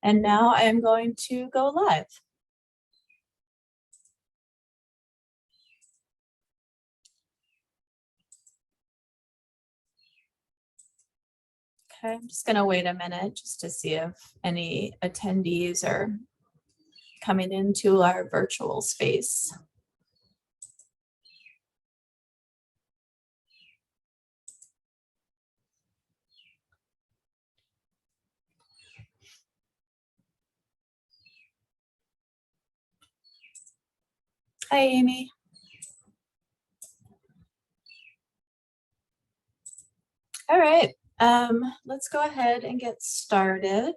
And now I am going to go live. Okay, I'm just going to wait a minute just to see if any attendees are coming into our virtual space. Hi, Amy. All right, let's go ahead and get started.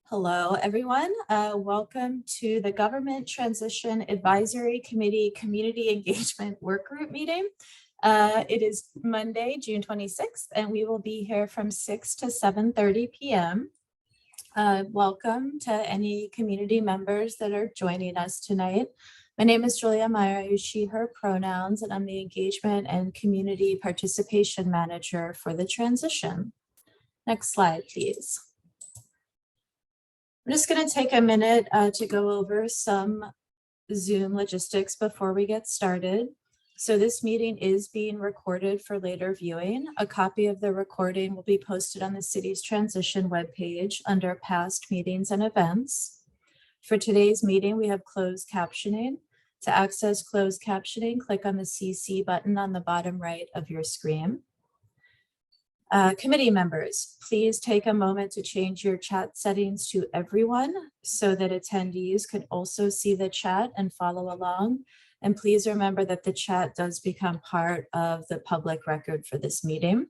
Hello, everyone. Welcome to the Government Transition Advisory Committee Community Engagement Workgroup meeting. It is Monday, June 26th, and we will be here from 6 to 7:30 p.m. Welcome to any community members that are joining us tonight. My name is Julia Meyer. I use she, her pronouns, and I'm the Engagement and Community Participation Manager for the transition. Next slide, please. I'm just going to take a minute to go over some Zoom logistics before we get started. So this meeting is being recorded for later viewing. A copy of the recording will be posted on the city's transition webpage under past meetings and events. For today's meeting, we have closed captioning. To access closed captioning, click on the CC button on the bottom right of your screen. Committee members, please take a moment to change your chat settings to everyone so that attendees can also see the chat and follow along. And please remember that the chat does become part of the public record for this meeting.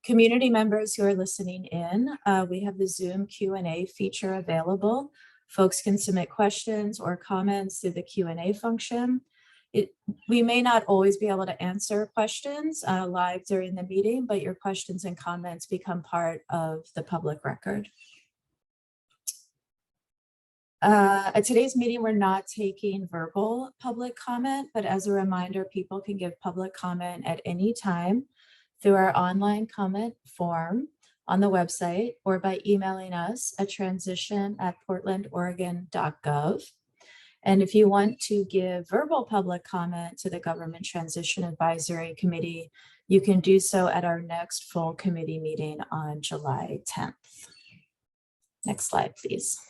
Community members who are listening in, we have the Zoom Q&A feature available. Folks can submit questions or comments through the Q&A function. We may not always be able to answer questions live during the meeting, but your questions and comments become part of the public record. At today's meeting, we're not taking verbal public comment, but as a reminder, people can give public comment at any time through our online comment form on the website or by emailing us at transition@portlandoregon.gov. And if you want to give verbal public comment to the Government Transition Advisory Committee, you can do so at our next full committee meeting on July 10th. Next slide, please.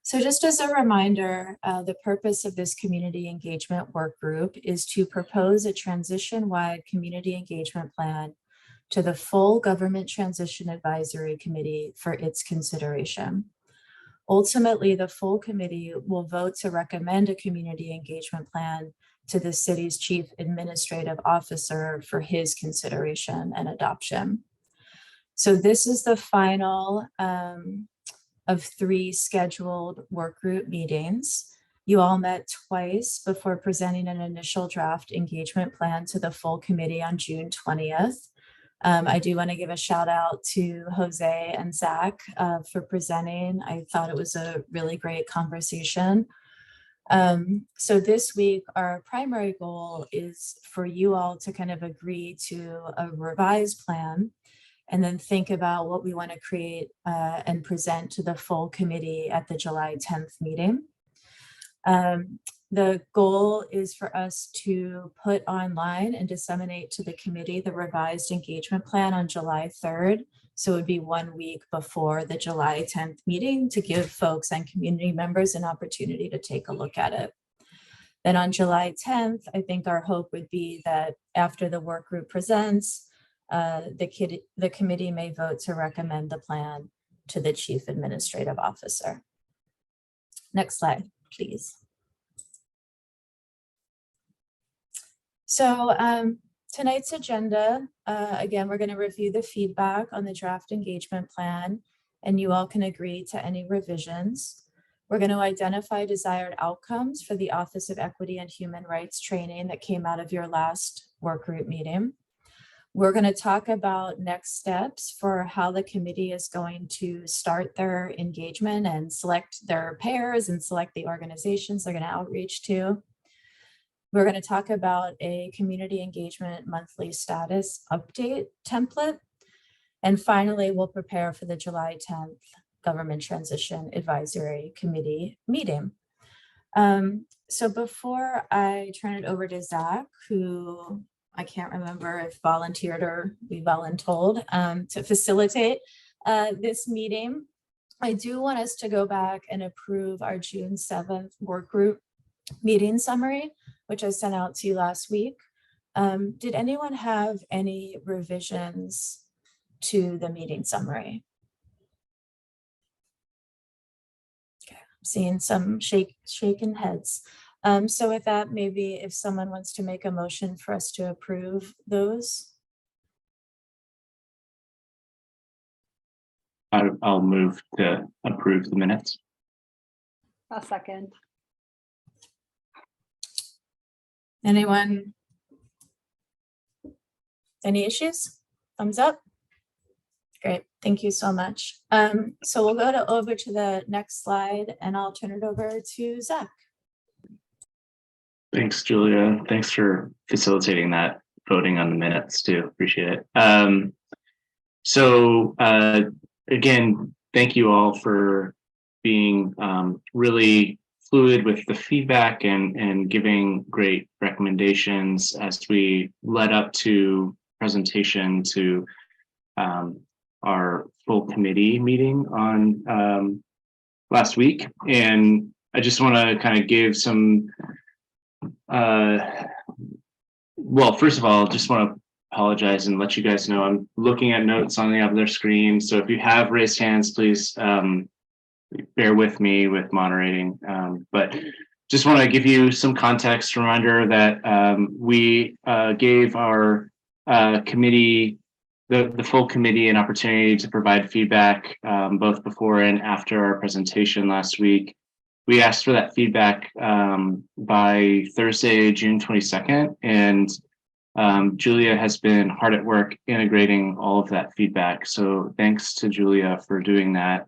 So just as a reminder, the purpose of this community engagement work group is to propose a transition-wide community engagement plan to the full Government Transition Advisory Committee for its consideration. Ultimately, the full committee will vote to recommend a community engagement plan to the city's chief administrative officer for his consideration and adoption. So this is the final of 3 scheduled work group meetings. You all met twice before presenting an initial draft engagement plan to the full committee on June 20th. I do want to give a shout out to Jose and Zach for presenting. I thought it was a really great conversation. So this week, our primary goal is for you all to kind of agree to a revised plan and then think about what we want to create and present to the full committee at the July 10th meeting. The goal is for us to put online and disseminate to the committee the revised engagement plan on July 3rd. So it would be 1 week before the July 10th meeting to give folks and community members an opportunity to take a look at it. Then on July 10th, I think our hope would be that after the work group presents, the committee may vote to recommend the plan to the chief administrative officer. Next slide, please. So tonight's agenda, again, we're going to review the feedback on the draft engagement plan, and you all can agree to any revisions. We're going to identify desired outcomes for the Office of Equity and Human Rights training that came out of your last work group meeting. We're going to talk about next steps for how the committee is going to start their engagement and select their pairs and select the organizations they're going to outreach to. We're going to talk about a community engagement monthly status update template. And finally, we'll prepare for the July 10th Government Transition Advisory Committee meeting. So before I turn it over to Zach, who I can't remember if volunteered or we voluntold to facilitate this meeting, I do want us to go back and approve our June 7th work group meeting summary, which I sent out to you last week. Did anyone have any revisions to the meeting summary? Okay, I'm seeing some shaking heads. So with that, maybe if someone wants to make a motion for us to approve those. I'll move to approve the minutes. A second. Anyone? Any issues? Thumbs up? Great, thank you so much. So we'll go over to the next slide and I'll turn it over to Zach. Thanks, Julia. Thanks for facilitating that voting on the minutes too. Appreciate it. Again, thank you all for being really fluid with the feedback and giving great recommendations as we led up to presentation to our full committee meeting on last week. And I just want to kind of give some well, first of all, just want to apologize and let you guys know I'm looking at notes on the other screen. So if you have raised hands, please bear with me with moderating. But just want to give you some context reminder that we gave our committee, the full committee, an opportunity to provide feedback both before and after our presentation last week. We asked for that feedback by Thursday, June 22nd, and Julia has been hard at work integrating all of that feedback. So thanks to Julia for doing that.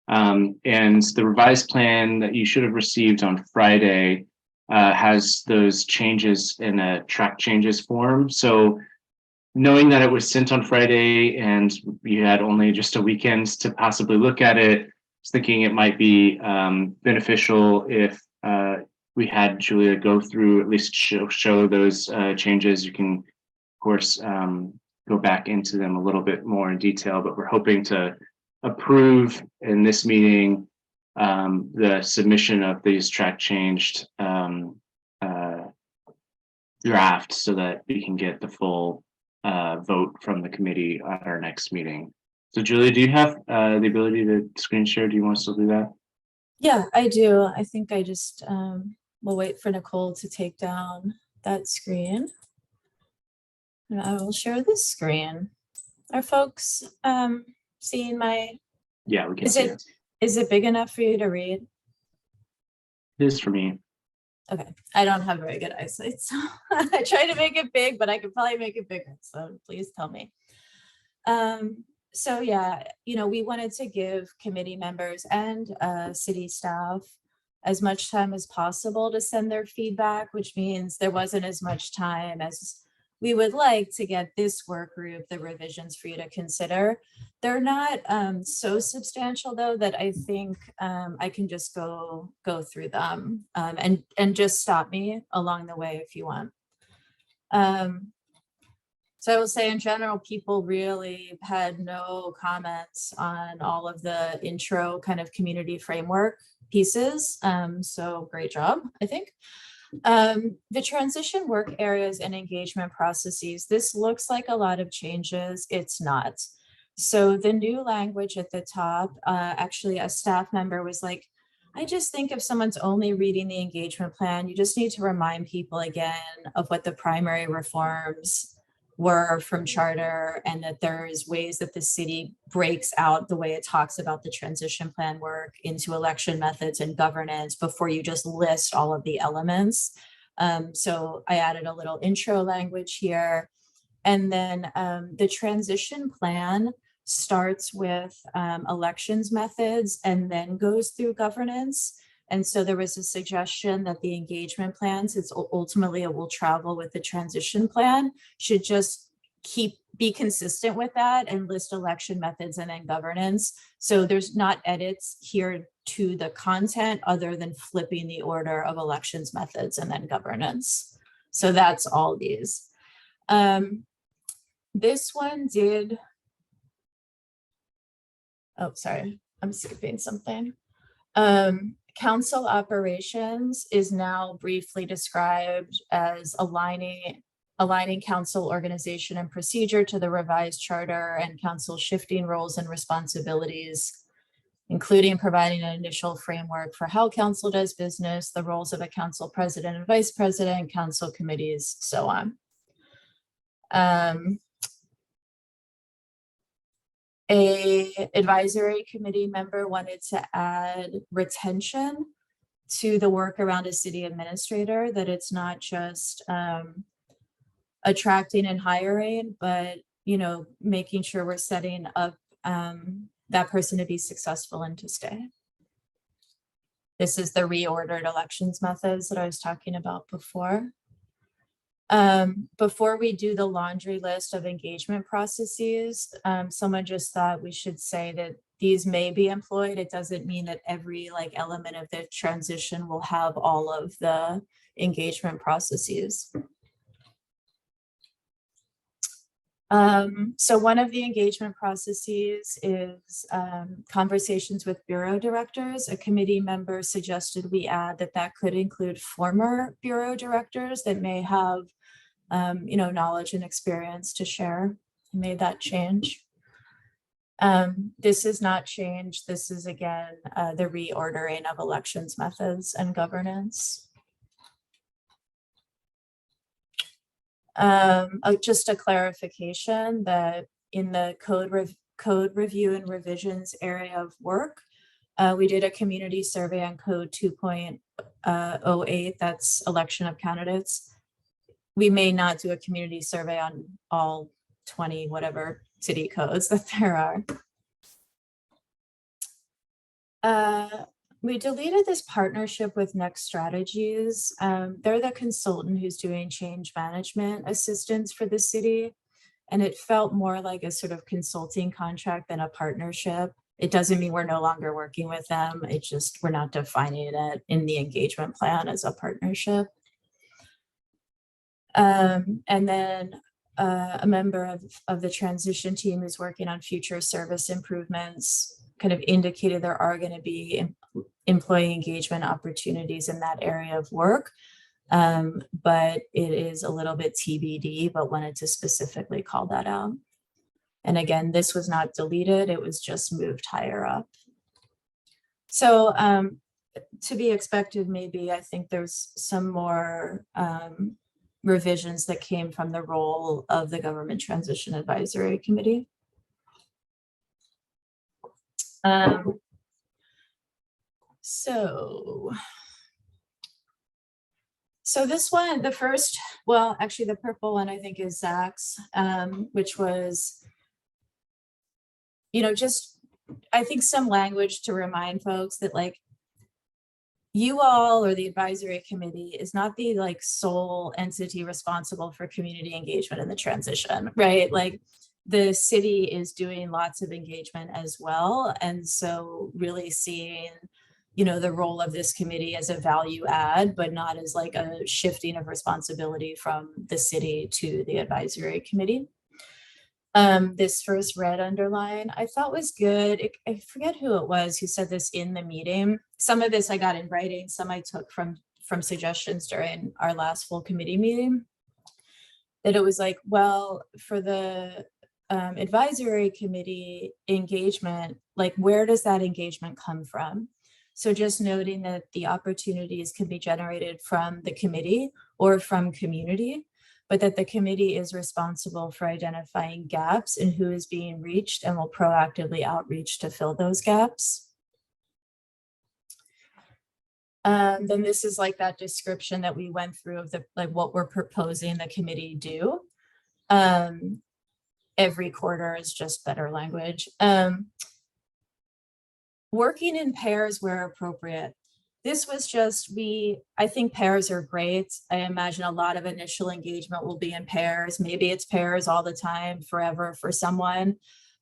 And the revised plan that you should have received on Friday has those changes in a track changes form. So knowing that it was sent on Friday and you had only just a weekend to possibly look at it, I was thinking it might be beneficial if we had Julia go through, at least show those changes. You can, of course, go back into them a little bit more in detail, but we're hoping to approve in this meeting the submission of these track changed draft so that we can get the full vote from the committee at our next meeting. So Julia, do you have the ability to screen share? Do you want to still do that? Yeah, I do. I think I just will wait for Nicole to take down that screen. And I will share this screen. Are folks seeing my? Yeah, we can see it. Is it big enough for you to read? It is for me. Okay, I don't have very good eyesight, so I try to make it big, but I could probably make it bigger. So please tell me. So yeah, you know, we wanted to give committee members and city staff as much time as possible to send their feedback, which means there wasn't as much time as we would like to get this work group, the revisions for you to consider. They're not so substantial though that I think I can just go through them and just stop me along the way if you want. So I will say in general, people really had no comments on all of the intro kind of community framework pieces. So great job, I think. The transition work areas and engagement processes, this looks like a lot of changes. It's not. So the new language at the top, actually a staff member was like, I just think if someone's only reading the engagement plan, you just need to remind people again of what the primary reforms were from charter, and that there's ways that the city breaks out the way it talks about the transition plan work into election methods and governance before you just list all of the elements. So I added a little intro language here. And then the transition plan starts with elections methods and then goes through governance. And so there was a suggestion that the engagement plan, since ultimately it will travel with the transition plan, should just be consistent with that and list election methods and then governance. So there's not edits here to the content other than flipping the order of elections, methods, and then governance. So that's all these. This one did, oh, sorry, I'm skipping something. Council operations is now briefly described as aligning council organization and procedure to the revised charter and council shifting roles and responsibilities, including providing an initial framework for how council does business, the roles of a council president and vice president, council committees, so on. A advisory committee member wanted to add retention to the work around a city administrator, that it's not just attracting and hiring, but, you know, making sure we're setting up that person to be successful and to stay. This is the reordered elections methods that I was talking about before. Before we do the laundry list of engagement processes, someone just thought we should say that these may be employed. It doesn't mean that every element of the transition will have all of the engagement processes. So one of the engagement processes is conversations with bureau directors. A committee member suggested we add that could include former bureau directors that may have knowledge and experience to share. I made that change. This is not changed. This is again the reordering of elections methods and governance. Just a clarification that in the code review and revisions area of work, we did a community survey on code 2.08, that's election of candidates. We may not do a community survey on all 20 whatever city codes that there are. We deleted this partnership with Next Strategies. They're the consultant who's doing change management assistance for the city. And it felt more like a sort of consulting contract than a partnership. It doesn't mean we're no longer working with them. It's just, we're not defining it in the engagement plan as a partnership. And then a member of the transition team who's working on future service improvements kind of indicated there are going to be employee engagement opportunities in that area of work, but it is a little bit TBD, but wanted to specifically call that out. And again, this was not deleted, it was just moved higher up. So to be expected, maybe I think there's some more revisions that came from the role of the Government Transition Advisory Committee. So this one, the first, well, actually the purple one I think is Zach's, which was, just, I think some language to remind folks that you all or the advisory committee is not the sole entity responsible for community engagement in the transition, right? The city is doing lots of engagement as well. And so really seeing, the role of this committee as a value add, but not as a shifting of responsibility from the city to the advisory committee. This first red underline I thought was good. I forget who it was who said this in the meeting. Some of this I got in writing, some I took from suggestions during our last full committee meeting. That it was well, for the advisory committee engagement, where does that engagement come from? So just noting that the opportunities can be generated from the committee or from community, but that the committee is responsible for identifying gaps in who is being reached and will proactively outreach to fill those gaps. Then this is that description that we went through of the what we're proposing the committee do. Every quarter is just better language. Working in pairs where appropriate. this was just, I think pairs are great. I imagine a lot of initial engagement will be in pairs. Maybe it's pairs all the time, forever for someone.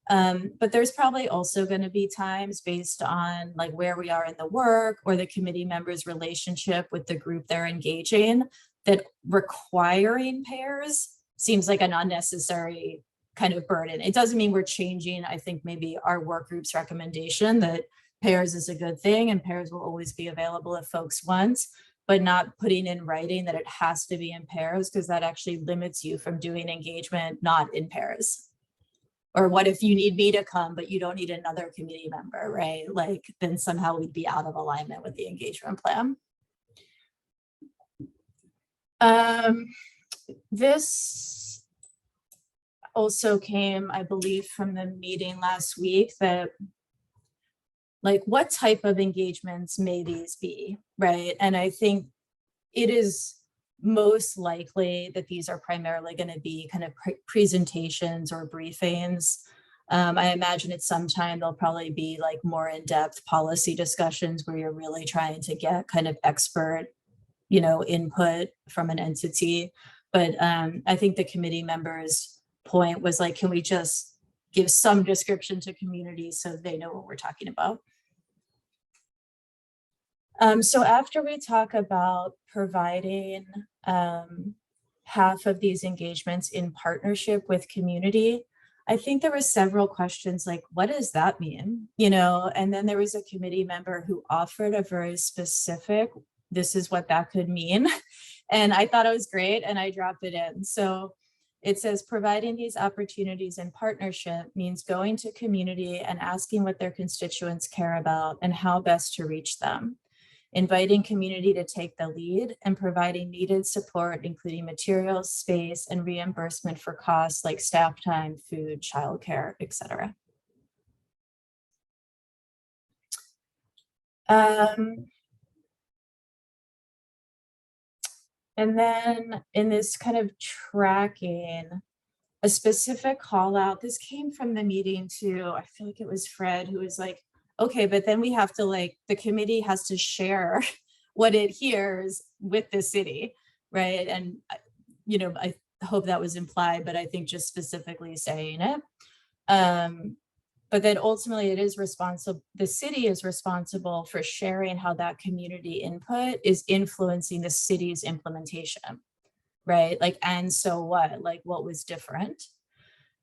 But there's probably also going to be times based on like where we are in the work or the committee members' relationship with the group they're engaging, that requiring pairs seems like an unnecessary kind of burden. It doesn't mean we're changing, I think, maybe our work group's recommendation that pairs is a good thing and pairs will always be available if folks want, but not putting in writing that it has to be in pairs, because that actually limits you from doing engagement not in pairs. Or what if you need me to come, but you don't need another committee member, right? Like then somehow we'd be out of alignment with the engagement plan. This also came, I believe, from the meeting last week, that like what type of engagements may these be, right? And I think it is most likely that these are primarily going to be kind of presentations or briefings. I imagine at some time there'll probably be like more in-depth policy discussions where you're really trying to get kind of expert, input from an entity. But I think the committee members' point was like, can we just give some description to community so they know what we're talking about? So after we talk about providing half of these engagements in partnership with community, I think there were several questions like, what does that mean? And then there was a committee member who offered a very specific, this is what that could mean. And I thought it was great and I dropped it in. So it says providing these opportunities in partnership means going to community and asking what their constituents care about and how best to reach them. Inviting community to take the lead and providing needed support, including materials, space, and reimbursement for costs like staff time, food, childcare, etc. And then in this kind of tracking, a specific call out, this came from the meeting too. I feel like it was Fred who was like, okay, but then we have to the committee has to share what it hears with the city, right? And, I hope that was implied, but I think just specifically saying it. But then ultimately it is responsible, the city is responsible for sharing how that community input is influencing the city's implementation, right? And so what was different?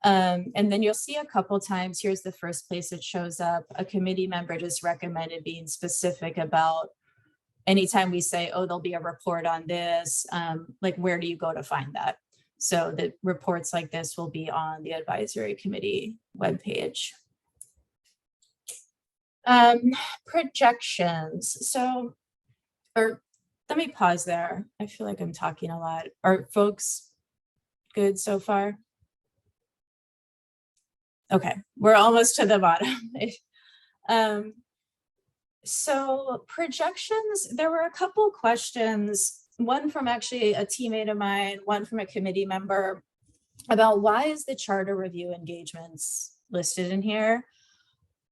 And then you'll see a couple times, here's the first place it shows up, a committee member just recommended being specific about anytime we say, oh, there'll be a report on this, where do you go to find that? So the reports like this will be on the advisory committee webpage. Projections. Let me pause there. I feel like I'm talking a lot. Are folks good so far? Okay, we're almost to the bottom. So projections, there were a couple questions, one from actually a teammate of mine, one from a committee member, about why is the charter review engagements listed in here?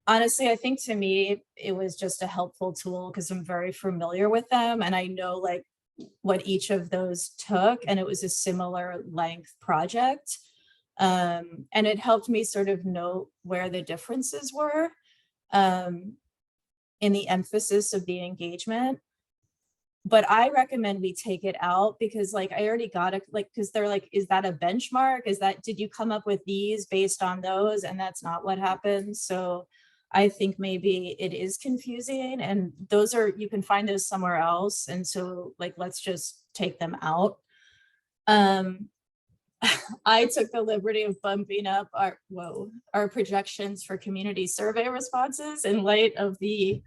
Honestly, I think to me, it was just a helpful tool because I'm very familiar with them and I know what each of those took, and it was a similar length project. And it helped me sort of know where the differences were in the emphasis of the engagement. But I recommend we take it out because I already got it, because they're is that a benchmark? Did you come up with these based on those? And that's not what happened. So I think maybe it is confusing, and you can find those somewhere else. And so let's just take them out. I took the liberty of bumping up our projections for community survey responses in light of the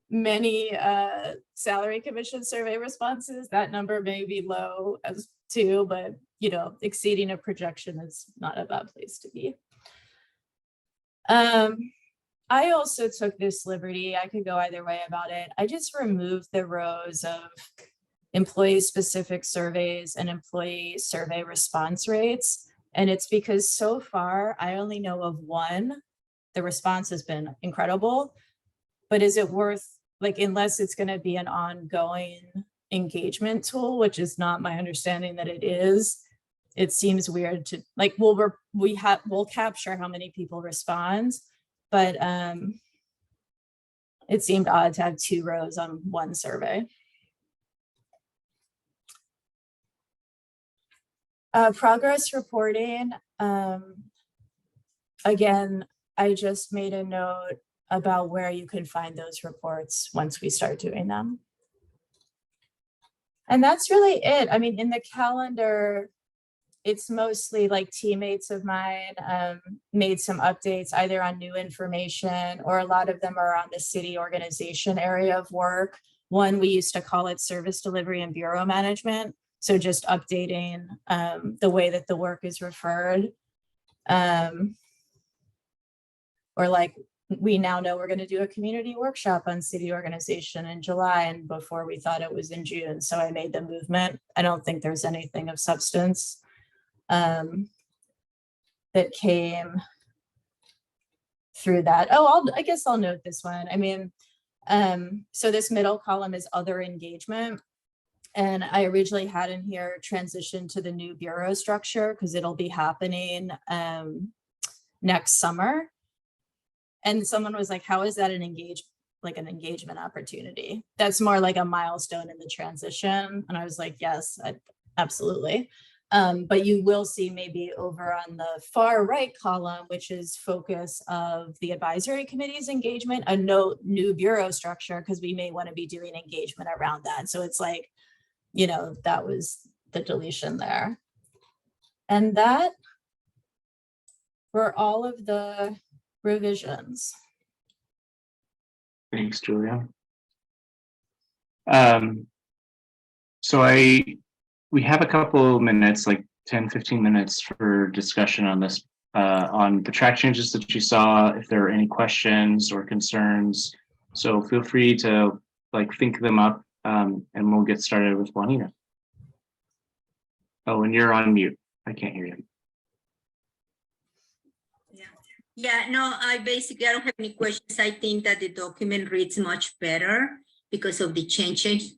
many salary commission survey responses. That number may be low as too, but exceeding a projection is not a bad place to be. I also took this liberty. I could go either way about it. I just removed the rows of employee specific surveys and employee survey response rates. And it's because so far I only know of one. The response has been incredible, but is it worth like, unless it's going to be an ongoing engagement tool, which is not my understanding that it is, it seems weird to like, we'll capture how many people respond, but it seemed odd to have 2 rows on one survey. Progress reporting. Again, I just made a note about where you can find those reports once we start doing them. And that's really it. I mean, in the calendar, it's mostly like teammates of mine made some updates either on new information, or a lot of them are on the city organization area of work. One, we used to call it service delivery and bureau management. So just updating the way that the work is referred. Or like, we now know we're going to do a community workshop on city organization in July, and before we thought it was in June. So I made the movement. I don't think there's anything of substance that came through that. Oh, I guess I'll note this one. I mean, so this middle column is other engagement. And I originally had in here transition to the new bureau structure because it'll be happening next summer. And someone was like, how is that an engagement opportunity? That's more like a milestone in the transition. And I was like, yes, absolutely. But you will see maybe over on the far right column, which is focus of the advisory committee's engagement, a note new bureau structure, because we may want to be doing engagement around that. So it's like, you know, that was the deletion there. And that were all of the revisions. Thanks, Julia. So we have a couple minutes, like 10-15 minutes for discussion on this, on the track changes that you saw, if there are any questions or concerns. So feel free to like think them up, and we'll get started with Juanita. Oh, and you're on mute. I can't hear you. Yeah, no, I don't have any questions. I think that the document reads much better because of the changes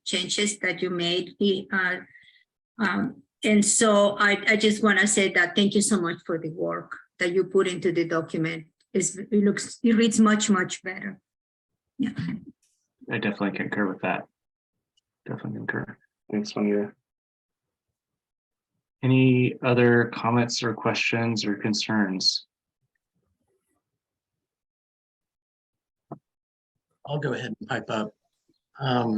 that you made. And so I just want to say that thank you so much for the work that you put into the document. It reads much better. Yeah. I definitely concur with that. Definitely concur. Thanks, Juanita. Any other comments or questions or concerns? I'll go ahead and pipe up. I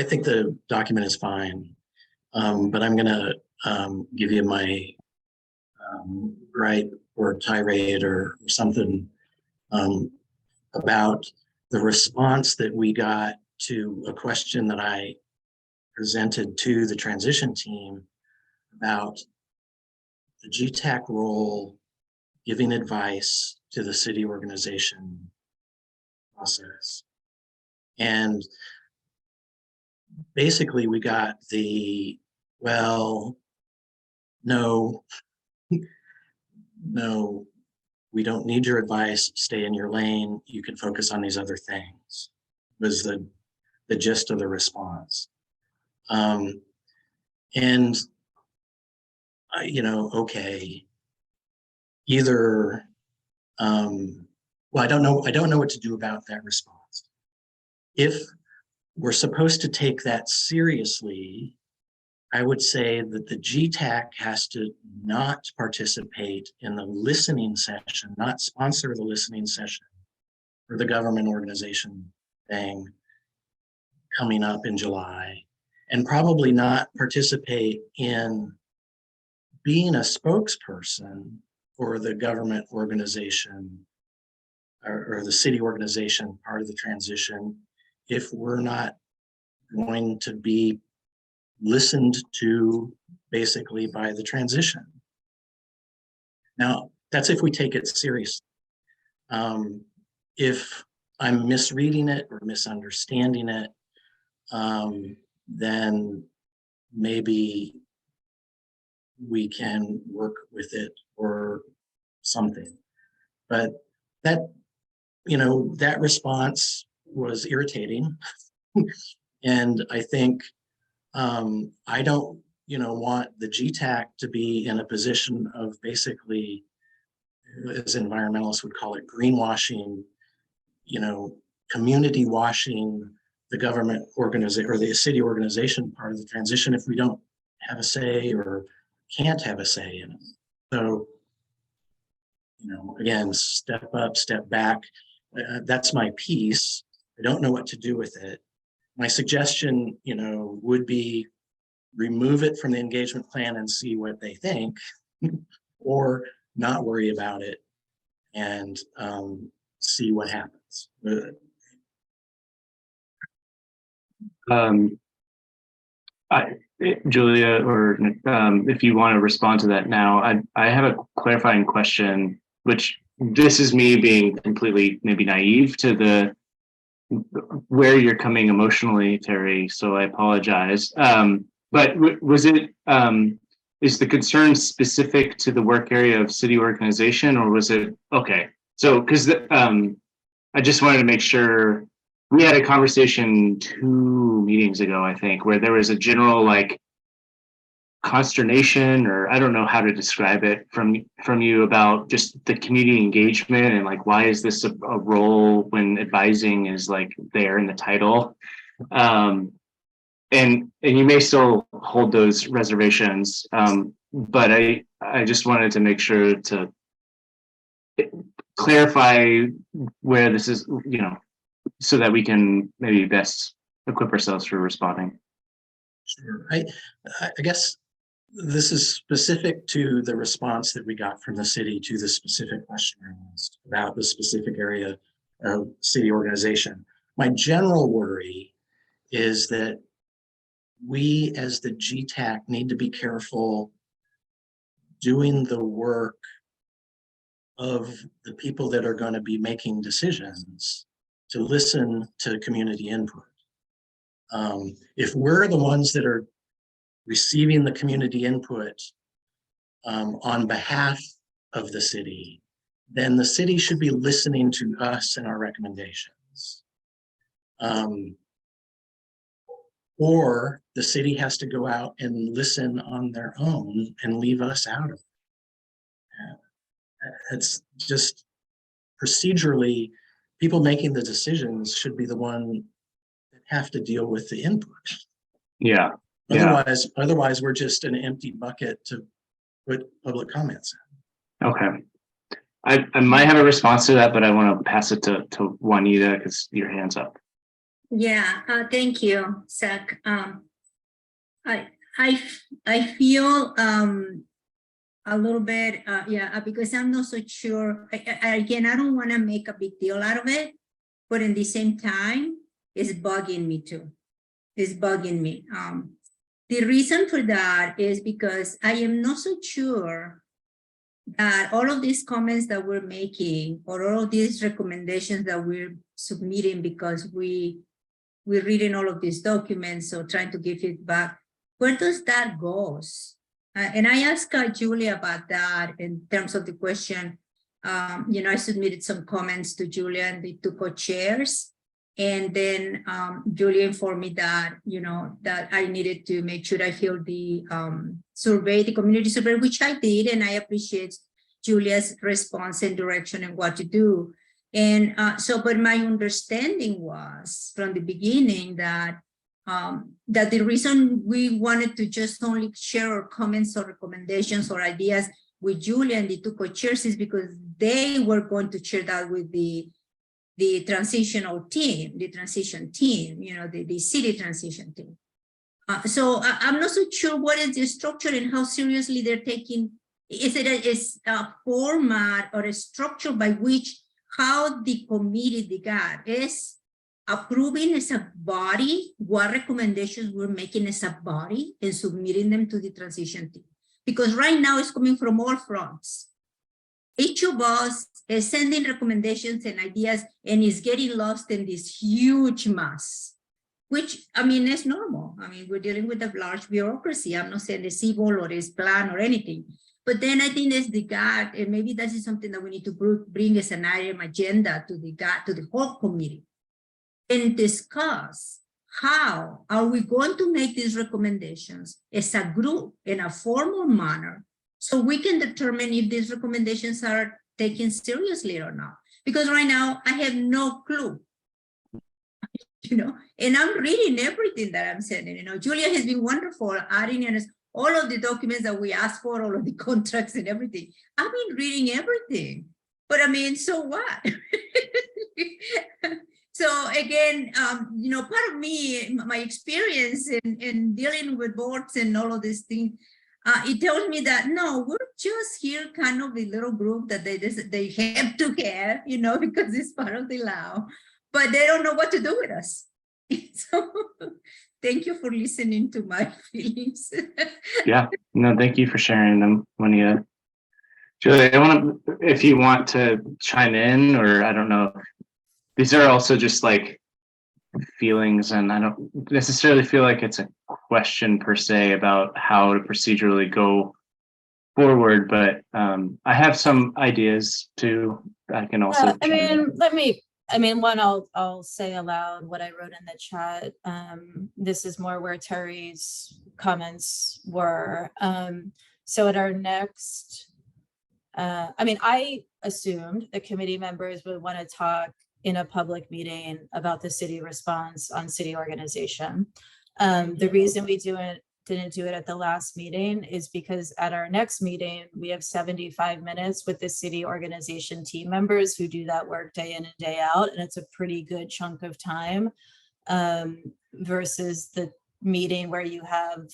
think the document is fine, but I'm going to give you my gripe or tirade or something about the response that we got to a question that I presented to the transition team about the GTAC role, giving advice to the city organization process. And basically we got the, well, no, we don't need your advice, stay in your lane, you can focus on these other things, was the gist of the response. And okay, either, well, I don't know what to do about that response. If we're supposed to take that seriously, I would say that the GTAC has to not participate in the listening session, not sponsor the listening session for the government organization thing coming up in July, and probably not participate in being a spokesperson for the government organization or the city organization part of the transition if we're not going to be listened to basically by the transition. Now, that's if we take it seriously. If I'm misreading it or misunderstanding it, then maybe we can work with it or something. But that, that response was irritating. And I think I don't, want the GTAC to be in a position of basically, as environmentalists would call it, greenwashing, community washing the government organization or the city organization part of the transition if we don't have a say or can't have a say in it. So, again, step up, step back. That's my piece. I don't know what to do with it. My suggestion, would be remove it from the engagement plan and see what they think, or not worry about it and see what happens. Julia, or if you want to respond to that now, I have a clarifying question, which this is me being completely maybe naive to where you're coming emotionally, Terry, so I apologize. But was it, is the concern specific to the work area of city organization, or was it, okay, so, because I just wanted to make sure. We had a conversation 2 meetings ago, I think, where there was a general consternation, or I don't know how to describe it, from you about just the community engagement and why is this a role when advising is there in the title, and you may still hold those reservations, but I just wanted to make sure to clarify where this is, so that we can maybe best equip ourselves for responding. Sure. I guess this is specific to the response that we got from the city to the specific question asked about the specific area of city organization. My general worry is that we as the GTAC need to be careful doing the work of the people that are going to be making decisions to listen to community input. If we're the ones that are receiving the community input on behalf of the city, then the city should be listening to us and our recommendations. Or the city has to go out and listen on their own and leave us out of it. It's just procedurally, people making the decisions should be the one that have to deal with the input. Yeah. Otherwise we're just an empty bucket to put public comments in. Okay. I might have a response to that, but I want to pass it to Juanita because your hand's up. Yeah, thank you, Zach. I feel a little bit, because I'm not so sure. Again, I don't want to make a big deal out of it, but in the same time, it's bugging me too. It's bugging me. The reason for that is because I am not so sure that all of these comments that we're making, or all of these recommendations that we're submitting because we're reading all of these documents or trying to give feedback, where does that goes? And I asked Julia about that in terms of the question. I submitted some comments to Julia and the two co-chairs. And then Julia informed me that, that I needed to make sure I filled the survey, the community survey, which I did. And I appreciate Julia's response and direction and what to do. And but my understanding was from the beginning that that the reason we wanted to just only share our comments or recommendations or ideas with Julia and the two co-chairs is because they were going to share that with the transitional team, the transition team, the city transition team. So I'm not so sure what is the structure and how seriously they're taking. Is it a format or a structure by which how the committee, the GAD, is approving as a body what recommendations we're making as a body and submitting them to the transition team? Because right now it's coming from all fronts. Each of us is sending recommendations and ideas and is getting lost in this huge mass, which, is normal. We're dealing with a large bureaucracy. I'm not saying it's evil or it's planned or anything. But then I think there's the GAD, and maybe that is something that we need to bring as an item agenda to the GAD, to the whole committee. and discuss how are we going to make these recommendations as a group in a formal manner, so we can determine if these recommendations are taken seriously or not. Because right now I have no clue, and I'm reading everything that I'm sending. Julia has been wonderful adding in all of the documents that we asked for, all of the contracts and everything. I've been reading everything, but I mean, so what? So again, part of me, my experience in dealing with boards and all of these things, it tells me that no, we're just here kind of a little group that they have to have, because it's part of the law, but they don't know what to do with us. So thank you for listening to my feelings. Yeah, no, thank you for sharing them, Juanita. Julia, if you want to chime in, or I don't know, these are also just like feelings, and I don't necessarily feel like it's a question per se about how to procedurally go forward, but I have some ideas too. I can also. I'll say aloud what I wrote in the chat. This is more where Terry's comments were. So at our next, I assumed the committee members would want to talk in a public meeting about the city response on city organization. The reason we didn't do it at the last meeting is because at our next meeting, we have 75 minutes with the city organization team members who do that work day in and day out. And it's a pretty good chunk of time versus the meeting where you have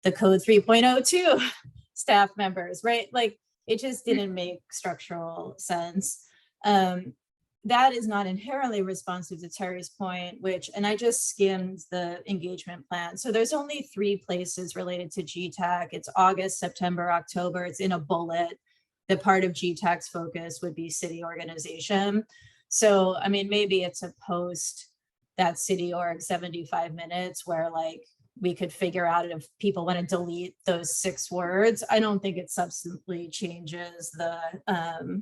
the code 3.02 staff members, right? Like it just didn't make structural sense. That is not inherently responsive to Terry's point, and I just skimmed the engagement plan. So there's only 3 places related to GTAC. It's August, September, October. It's in a bullet. The part of GTAC's focus would be city organization. So, maybe it's a post that city org 75 minutes where like we could figure out if people want to delete those 6 words. I don't think it substantially changes the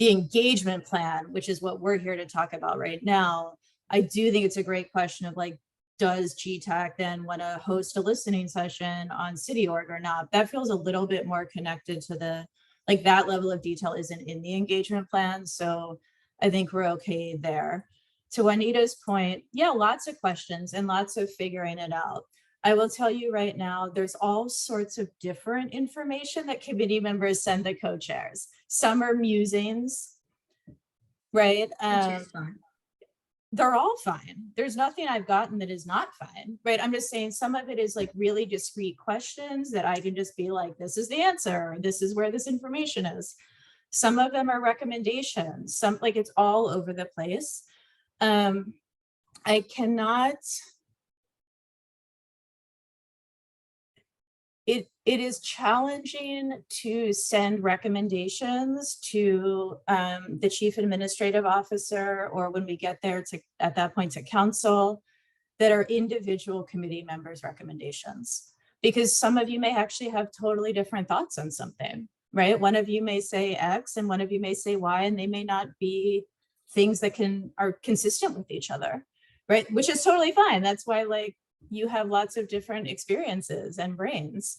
engagement plan, which is what we're here to talk about right now. I do think it's a great question of like, does GTAC then want to host a listening session on city org or not? That feels a little bit more connected to that level of detail isn't in the engagement plan. So I think we're okay there. To Juanita's point, yeah, lots of questions and lots of figuring it out. I will tell you right now, there's all sorts of different information that committee members send the co-chairs. Some are musings, right? Which is fine. They're all fine. There's nothing I've gotten that is not fine, right? I'm just saying some of it is like really discrete questions that I can just be like, this is the answer. This is where this information is. Some of them are recommendations. It's all over the place. I cannot. It is challenging to send recommendations to the chief administrative officer, or when we get there at that point to council, that are individual committee members' recommendations, because some of you may actually have totally different thoughts on something, right? One of you may say X and one of you may say Y, and they may not be things that are consistent with each other, right? Which is totally fine. That's why you have lots of different experiences and brains.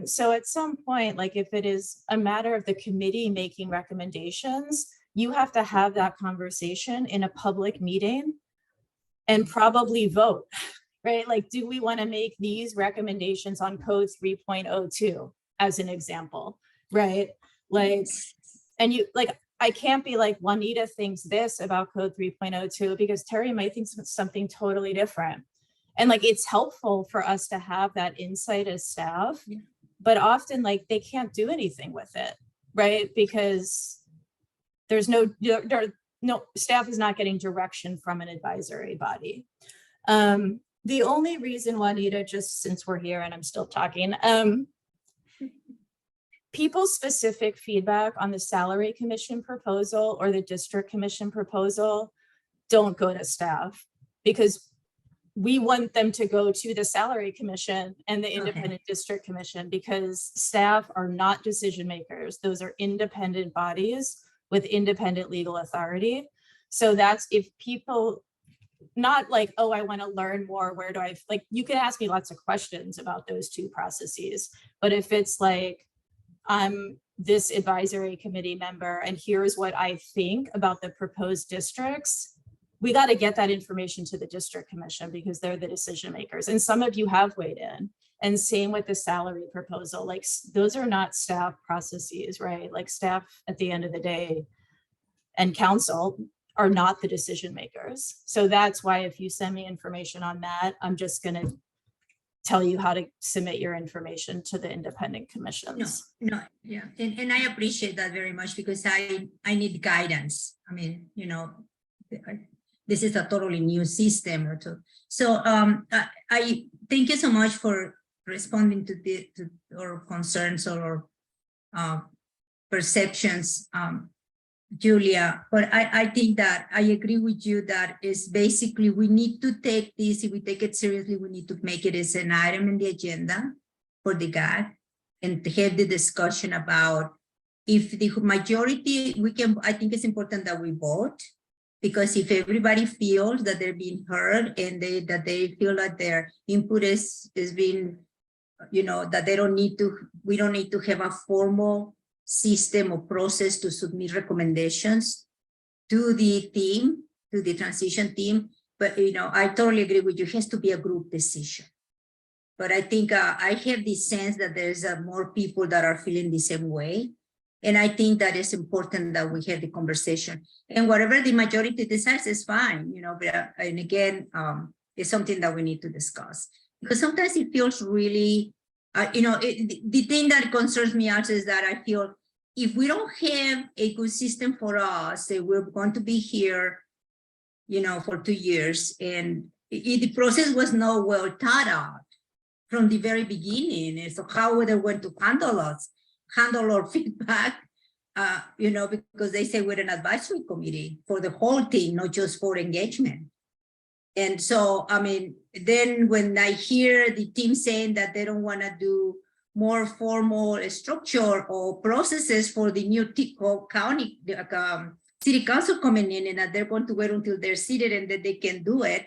So at some point, if it is a matter of the committee making recommendations, you have to have that conversation in a public meeting and probably vote, right? Do we want to make these recommendations on code 3.02 as an example, right? I can't be like, Juanita thinks this about code 3.02 because Terry might think something totally different. And it's helpful for us to have that insight as staff, but often they can't do anything with it, right? Because there's no staff is not getting direction from an advisory body. The only reason, Juanita, just since we're here and I'm still talking, people's specific feedback on the salary commission proposal or the district commission proposal don't go to staff, because we want them to go to the salary commission and the independent district commission, because staff are not decision makers. Those are independent bodies with independent legal authority. So that's if people not like, oh, I want to learn more. Where do I, like, you can ask me lots of questions about those two processes. But if it's like, I'm this advisory committee member and here's what I think about the proposed districts, we got to get that information to the district commission because they're the decision makers. And some of you have weighed in. And same with the salary proposal, like those are not staff processes, right? Like staff at the end of the day and council are not the decision makers. So that's why if you send me information on that, I'm just going to tell you how to submit your information to the independent commissions. No, yeah, and I appreciate that very much because I need guidance. I mean, you know, this is a totally new system or two. So I thank you so much for responding to our concerns or perceptions, Julia. But I think that I agree with you that is basically we need to take this, if we take it seriously, we need to make it as an item in the agenda for the GAG and to have the discussion about if the majority, we can, I think it's important that we vote, because if everybody feels that they're being heard and that they feel that their input is being, you know, that they don't need to, we don't need to have a formal system or process to submit recommendations to the team, to the transition team. But, you know, I totally agree with you, it has to be a group decision. But I think I have this sense that there's more people that are feeling the same way. And I think that it's important that we have the conversation. And whatever the majority decides is fine, you know, but, and again, it's something that we need to discuss. Because sometimes it feels really, you know, the thing that concerns me also is that I feel if we don't have a good system for us, that we're going to be here, you know, for 2 years, and the process was not well thought out from the very beginning. And so how were they going to handle us, handle our feedback, you know, because they say we're an advisory committee for the whole team, not just for engagement. And so, I mean, then when I hear the team saying that they don't want to do more formal structure or processes for the new county, city council coming in, and that they're going to wait until they're seated and that they can do it,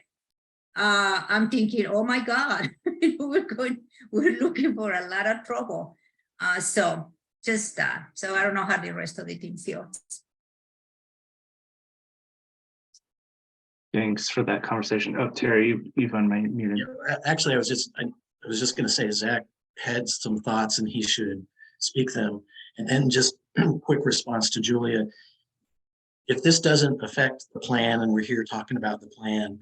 I'm thinking, oh my God, we're looking for a lot of trouble. So just that. So I don't know how the rest of the team feels. Thanks for that conversation. Oh, Terry, you've unmuted. Yeah, actually, I was just going to say Zach had some thoughts and he should speak them. And then just quick response to Julia. If this doesn't affect the plan and we're here talking about the plan,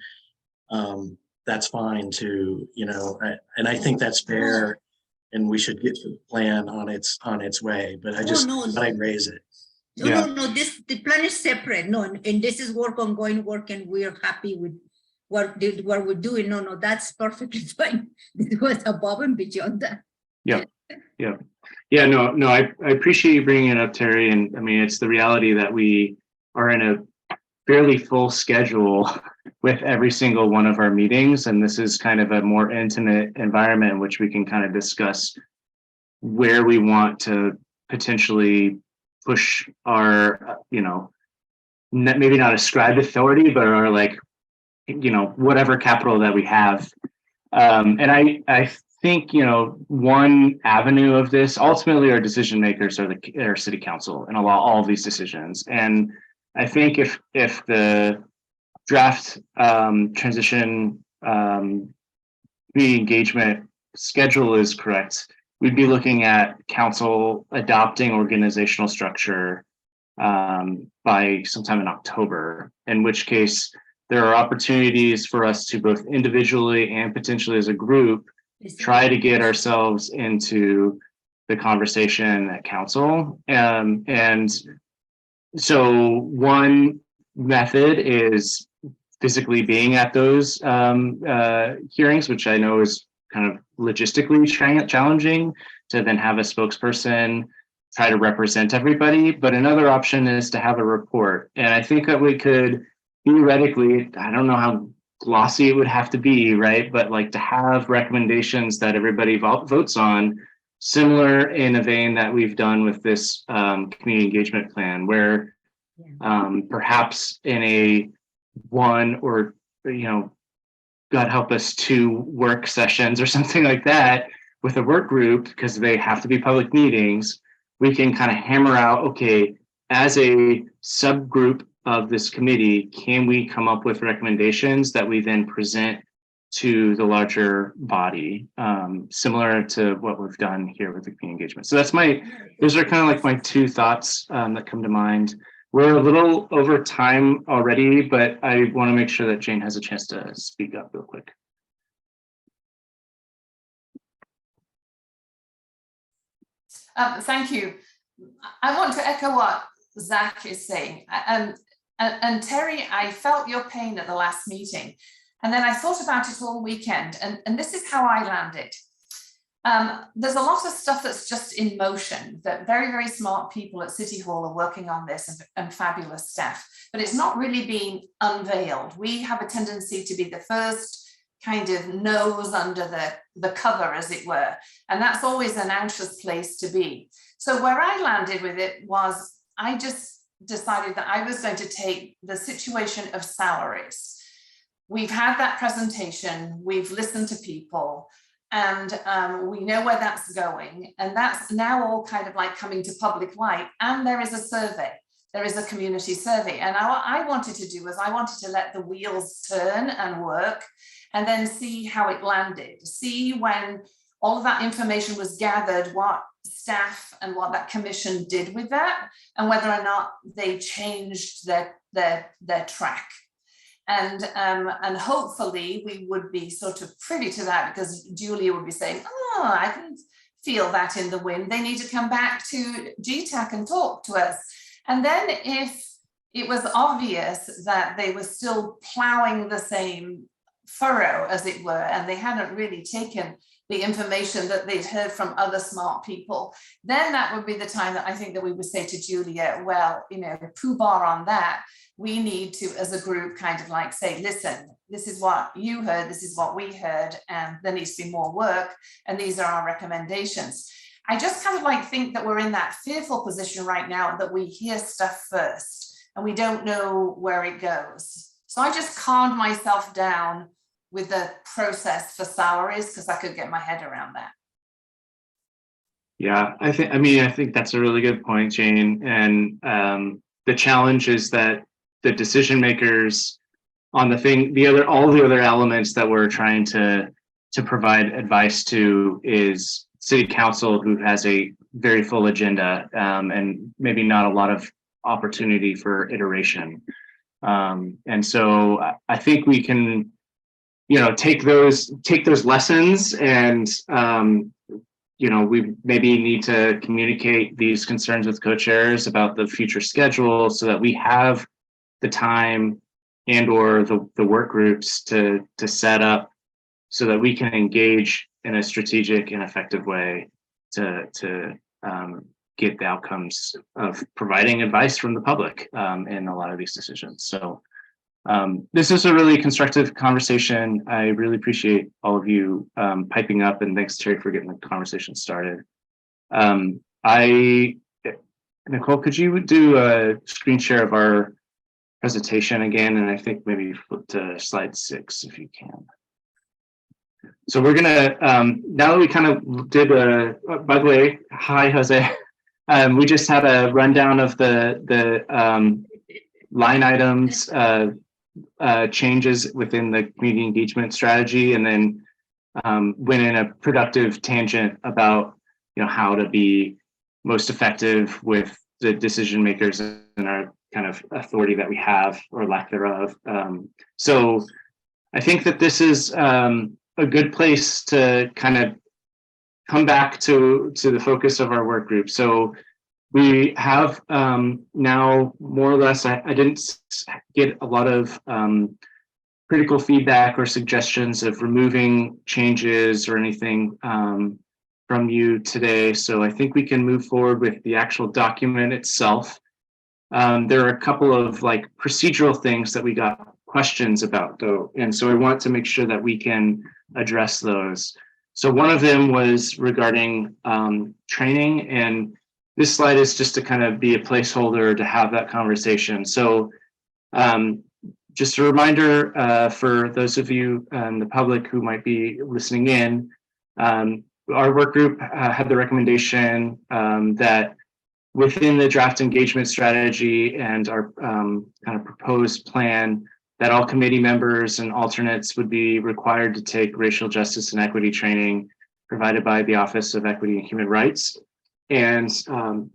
that's fine too, you know, and I think that's fair and we should get to the plan on its way, but I just thought I'd raise it. No, the plan is separate. No, and this is ongoing work, and we are happy with what we're doing. No, that's perfectly fine. It was above and beyond that. Yeah. No, I appreciate you bringing it up, Terry. And I mean, it's the reality that we are in a fairly full schedule with every single one of our meetings. And this is kind of a more intimate environment in which we can kind of discuss where we want to potentially push our, you know, maybe not ascribed authority, but our, like, you know, whatever capital that we have. And I think, you know, one avenue of this, ultimately our decision makers are our city council and all of these decisions. And I think if the draft transition community engagement schedule is correct, we'd be looking at council adopting organizational structure by sometime in October, in which case there are opportunities for us to both individually and potentially as a group try to get ourselves into the conversation at council. And so one method is physically being at those hearings, which I know is kind of logistically challenging to then have a spokesperson try to represent everybody. But another option is to have a report. And I think that we could theoretically, I don't know how glossy it would have to be, right? But like to have recommendations that everybody votes on, similar in a vein that we've done with this community engagement plan, where perhaps in a 1 or God help us, 2 work sessions or something like that with a work group, because they have to be public meetings, we can kind of hammer out, okay, as a subgroup of this committee, can we come up with recommendations that we then present to the larger body, similar to what we've done here with the community engagement. So those are kind of like my 2 thoughts that come to mind. We're a little over time already, but I want to make sure that Jane has a chance to speak up real quick. Thank you. I want to echo what Zach is saying. And Terry, I felt your pain at the last meeting. And then I thought about it all weekend. And this is how I landed. There's a lot of stuff that's just in motion, that very, very smart people at City Hall are working on this, and fabulous staff, but it's not really being unveiled. We have a tendency to be the first kind of nose under the cover, as it were. And that's always an anxious place to be. So where I landed with it was, I just decided that I was going to take the situation of salaries. We've had that presentation, we've listened to people, and we know where that's going. And that's now all kind of like coming to public light. And there is a survey, there is a community survey. And what I wanted to do was I wanted to let the wheels turn and work, and then see how it landed, see when all of that information was gathered, what staff and what that commission did with that, and whether or not they changed their track. And hopefully we would be sort of privy to that, because Julia would be saying, oh, I can feel that in the wind. They need to come back to GTAC and talk to us. And then if it was obvious that they were still plowing the same furrow, as it were, and they hadn't really taken the information that they'd heard from other smart people, then that would be the time that I think that we would say to Julia, well, poo bar on that. We need to, as a group, kind of like say, listen, this is what you heard, this is what we heard, and there needs to be more work, and these are our recommendations. I just kind of like think that we're in that fearful position right now that we hear stuff first and we don't know where it goes. So I just calmed myself down with the process for salaries, because I could get my head around that. Yeah, I think that's a really good point, Jane. And the challenge is that the decision makers on all the other elements that we're trying to provide advice to is City Council, who has a very full agenda, and maybe not a lot of opportunity for iteration. And so I think we can, take those lessons, and we maybe need to communicate these concerns with co-chairs about the future schedule, so that we have the time and or the work groups to set up, so that we can engage in a strategic and effective way to get the outcomes of providing advice from the public in a lot of these decisions. So this is a really constructive conversation. I really appreciate all of you piping up, and thanks, Terry, for getting the conversation started. Nicole, could you do a screen share of our presentation again? And I think maybe flip to slide 6 if you can. So we're gonna, now that we kind of did by the way, hi, Jose. We just had a rundown of the line items, changes within the community engagement strategy, and then went in a productive tangent about how to be most effective with the decision makers and our kind of authority that we have, or lack thereof. So I think that this is a good place to kind of come back to the focus of our work group. So we have now more or less, I didn't get a lot of critical feedback or suggestions of removing changes or anything from you today. So I think we can move forward with the actual document itself. There are a couple of procedural things that we got questions about though. And so I want to make sure that we can address those. So one of them was regarding training, and this slide is just to kind of be a placeholder to have that conversation. So just a reminder for those of you in the public who might be listening in, our work group had the recommendation that within the draft engagement strategy and our kind of proposed plan, that all committee members and alternates would be required to take racial justice and equity training provided by the Office of Equity and Human Rights. And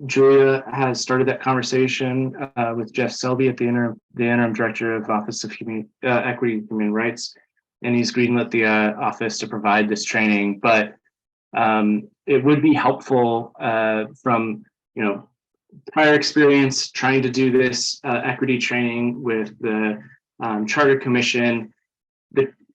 Julia has started that conversation with Jeff Selby at the interim director of Office of Equity and Human Rights, and he's greenlit the office to provide this training. But it would be helpful from prior experience trying to do this equity training with the Charter Commission.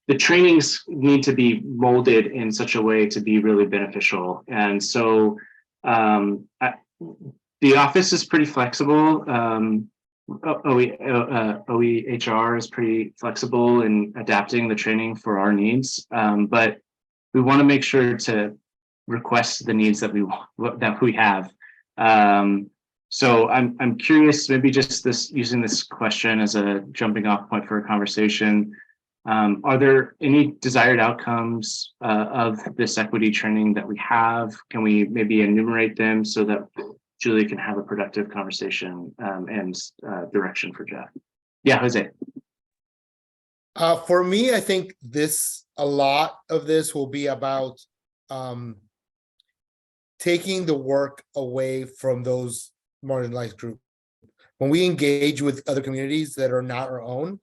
The trainings need to be molded in such a way to be really beneficial, and so the office is pretty flexible. OEHR is pretty flexible in adapting the training for our needs, but we want to make sure to request the needs that we have. So I'm curious, maybe just using this question as a jumping off point for a conversation. Are there any desired outcomes of this equity training that we have? Can we maybe enumerate them so that Julie can have a productive conversation and direction for Jeff? Yeah, Jose. For me, I think a lot of this will be about taking the work away from those marginalized groups. When we engage with other communities that are not our own,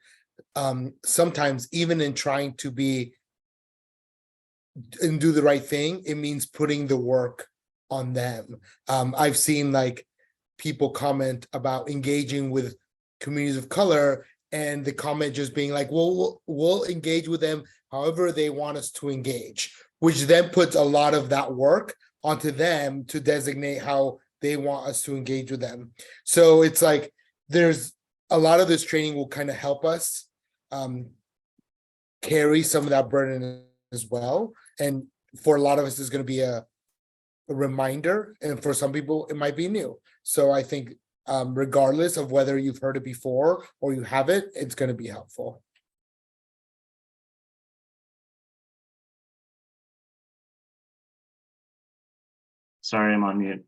sometimes even in trying to be and do the right thing, it means putting the work on them. I've seen people comment about engaging with communities of color, and the comment just being like, well, we'll engage with them however they want us to engage, which then puts a lot of that work onto them to designate how they want us to engage with them. So it's like there's a lot of this training will kind of help us carry some of that burden as well. And for a lot of us, it's going to be a reminder, and for some people, it might be new. So I think regardless of whether you've heard it before or you haven't, it's going to be helpful. Sorry, I'm on mute.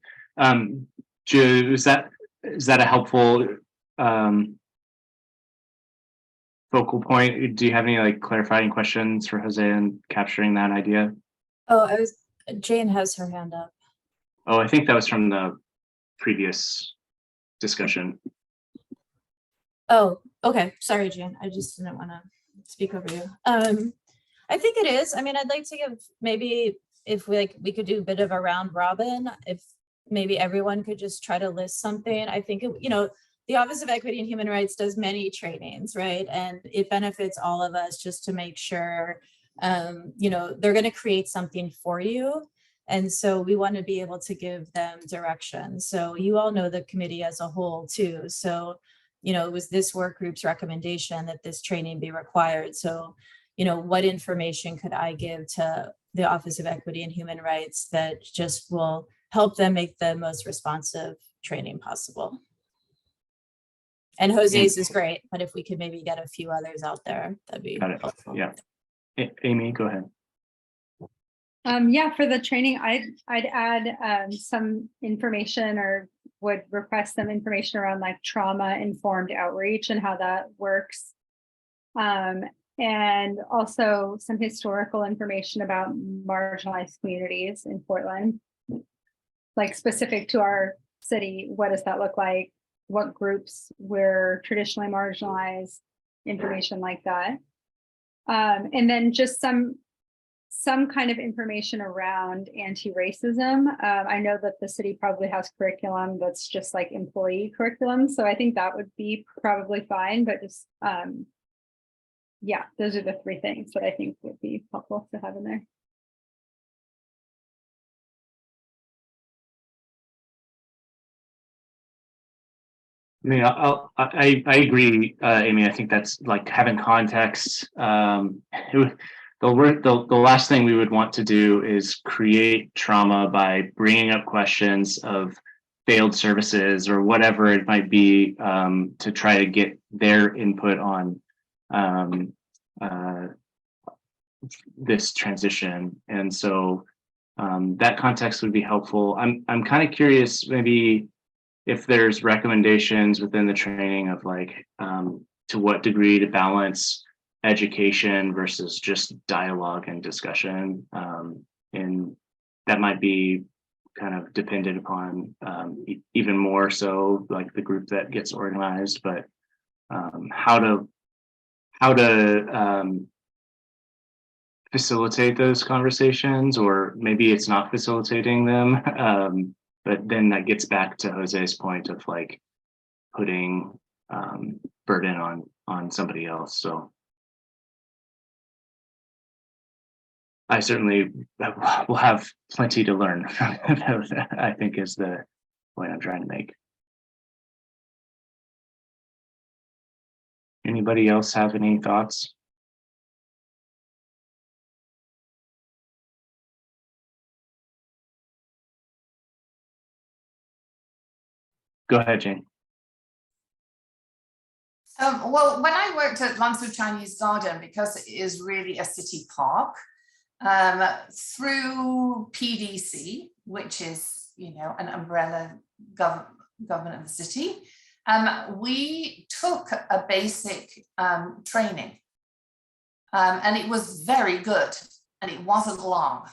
Ju, is that a helpful focal point? Do you have any clarifying questions for Jose and capturing that idea? Oh, Jane has her hand up. Oh, I think that was from the previous discussion. Oh, okay. Sorry, Jane. I just didn't want to speak over you. I think it is. I mean, I'd like to give maybe if we could do a bit of a round robin, if maybe everyone could just try to list something. I think, the Office of Equity and Human Rights does many trainings, right? And it benefits all of us just to make sure, they're going to create something for you. And so we want to be able to give them direction. So you all know the committee as a whole too. So, it was this work group's recommendation that this training be required. So, what information could I give to the Office of Equity and Human Rights that just will help them make the most responsive training possible? And Jose's is great, but if we could maybe get a few others out there, that'd be helpful. Yeah. Amy, go ahead. Yeah, for the training, I'd add some information, or would request some information around trauma-informed outreach and how that works. And also some historical information about marginalized communities in Portland, specific to our city. What does that look like? What groups were traditionally marginalized, information like that. And then just some kind of information around anti-racism. I know that the city probably has curriculum that's just employee curriculum. So I think that would be probably fine, but just, yeah, those are the three things that I think would be helpful to have in there. I mean, I agree, Amy. I think that's having context. The last thing we would want to do is create trauma by bringing up questions of failed services or whatever it might be, to try to get their input on um, this transition. And so that context would be helpful. I'm kind of curious, maybe if there's recommendations within the training of like to what degree to balance education versus just dialogue and discussion. And that might be kind of dependent upon even more so like the group that gets organized, but how to facilitate those conversations, or maybe it's not facilitating them. But then that gets back to Jose's point of like putting burden on somebody else. So I certainly will have plenty to learn. I think is the point I'm trying to make. Anybody else have any thoughts? Go ahead, Jane. Well, when I worked at Lanzhou Chinese Garden, because it is really a city park, through PDC, which is, you know, an umbrella government of the city, we took a basic training, and it was very good, and it wasn't long.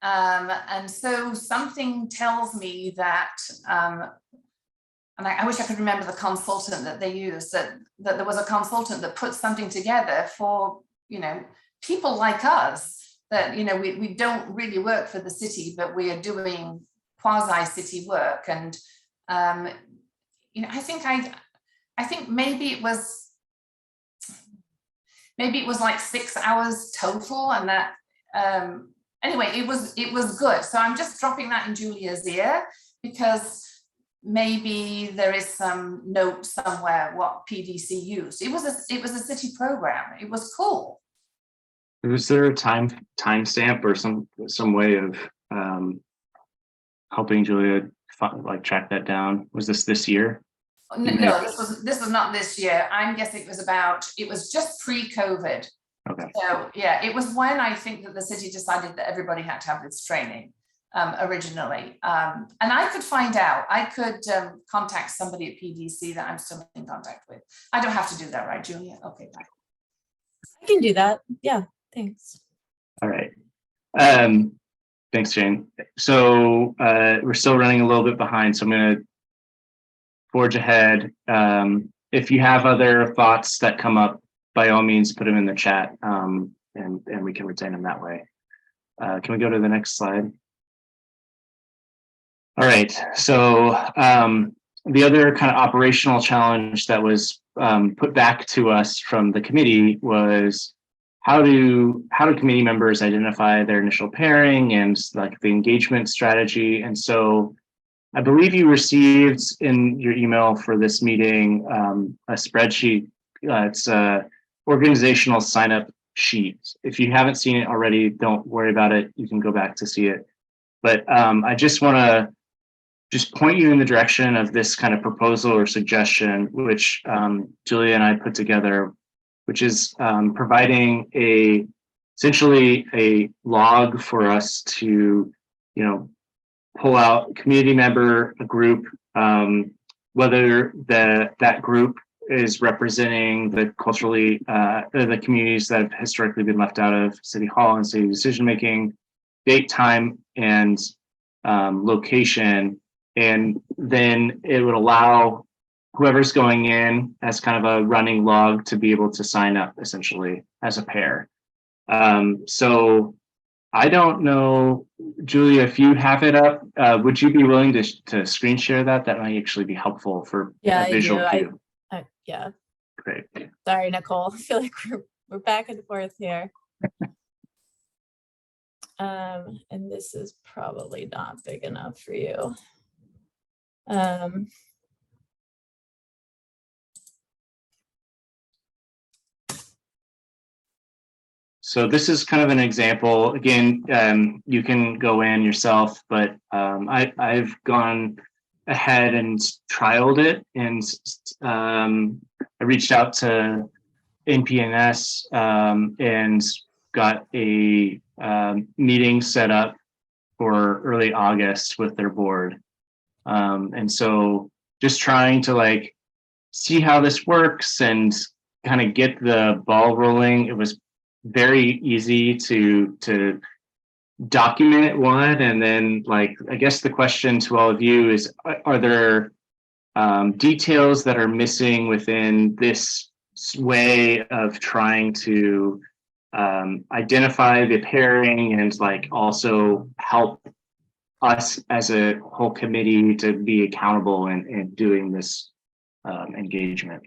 And so something tells me that, and I wish I could remember the consultant that they used, that there was a consultant that put something together for, you know, people like us, that, you know, we don't really work for the city, but we are doing quasi-city work. And, you know, I think maybe it was like 6 hours total, and that, anyway, it was good. So I'm just dropping that in Julia's ear, because maybe there is some note somewhere what PDC used. It was a city program. It was cool. Was there a timestamp or some way of helping Julia like track that down? Was this year? No, this was not this year. I'm guessing it was just pre-COVID. Okay. So yeah, it was when I think that the city decided that everybody had to have this training. Originally, and I could find out. I could contact somebody at PDC that I'm still in contact with. I don't have to do that, right, Julia? Okay, bye. I can do that. Yeah, thanks. All right. Thanks, Jane. So we're still running a little bit behind, so I'm going to forge ahead. If you have other thoughts that come up, by all means, put them in the chat, and we can retain them that way. Can we go to the next slide? All right, so the other kind of operational challenge that was put back to us from the committee was how do committee members identify their initial pairing and like the engagement strategy. And so I believe you received in your email for this meeting a spreadsheet. It's a organizational sign up sheet. If you haven't seen it already, don't worry about it. You can go back to see it. But I just want to point you in the direction of this kind of proposal or suggestion, which Julia and I put together, which is providing essentially a log for us to, you know, pull out community member, a group, whether that group is representing the culturally, the communities that have historically been left out of City Hall and city decision making, date, time, and location. And then it would allow whoever's going in as kind of a running log to be able to sign up essentially as a pair. So I don't know, Julia, if you have it up, would you be willing to screen share that? That might actually be helpful for a visual cue. Yeah. Great. Sorry, Nicole. I feel like we're back and forth here. And this is probably not big enough for you. So this is kind of an example. Again, you can go in yourself, but I've gone ahead and trialed it, and I reached out to NPNS and got a meeting set up for early August with their board. And so just trying to like see how this works and kind of get the ball rolling. It was very easy to document one, and then like I guess the question to all of you is, are there details that are missing within this way of trying to identify the pairing and like also help us as a whole committee to be accountable in doing this engagement?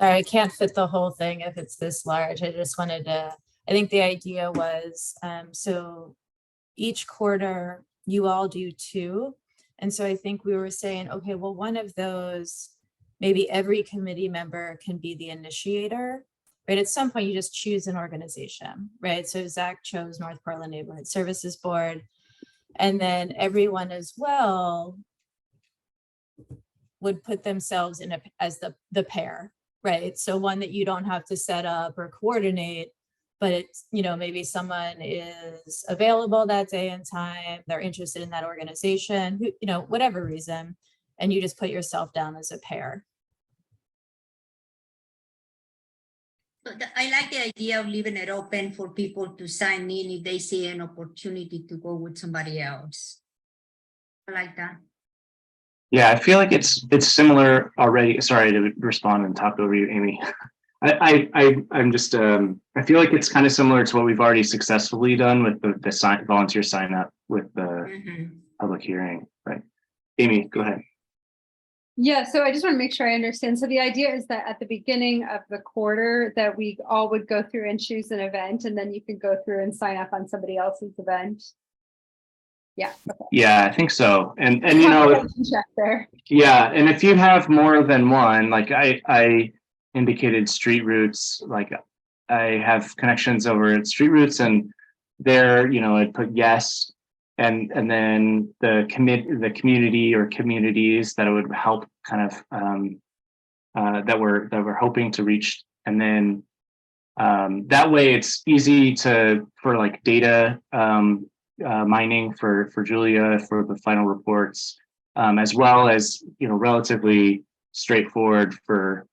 Sorry, I can't fit the whole thing if it's this large. I just wanted to, I think the idea was, so each quarter you all do 2. And so I think we were saying, okay, well, one of those, maybe every committee member can be the initiator, right? At some point you just choose an organization, right? So Zach chose North Portland Neighborhood Services Board, and then everyone as well would put themselves in as the pair, right? So one that you don't have to set up or coordinate, but it's, you know, maybe someone is available that day and time, they're interested in that organization, you know, whatever reason, and you just put yourself down as a pair. I like the idea of leaving it open for people to sign in if they see an opportunity to go with somebody else. I like that. Yeah, I feel like it's similar already. Sorry to respond and talk over you, Amy. I'm just I feel like it's kind of similar to what we've already successfully done with the volunteer sign up with the public hearing. Right, Amy, go ahead. Yeah, so I just want to make sure I understand. So the idea is that at the beginning of the quarter that we all would go through and choose an event, and then you could go through and sign up on somebody else's event. Yeah. Okay. Yeah, I think so. And you know, check there. Yeah, and if you have more than one, like I indicated Street Roots, like I have connections over at Street Roots, and there, you know, I'd put yes, and then the community or communities that it would help kind of that we're hoping to reach, and then that way it's easy for like data mining for Julia for the final reports, as well as, you know, relatively straightforward for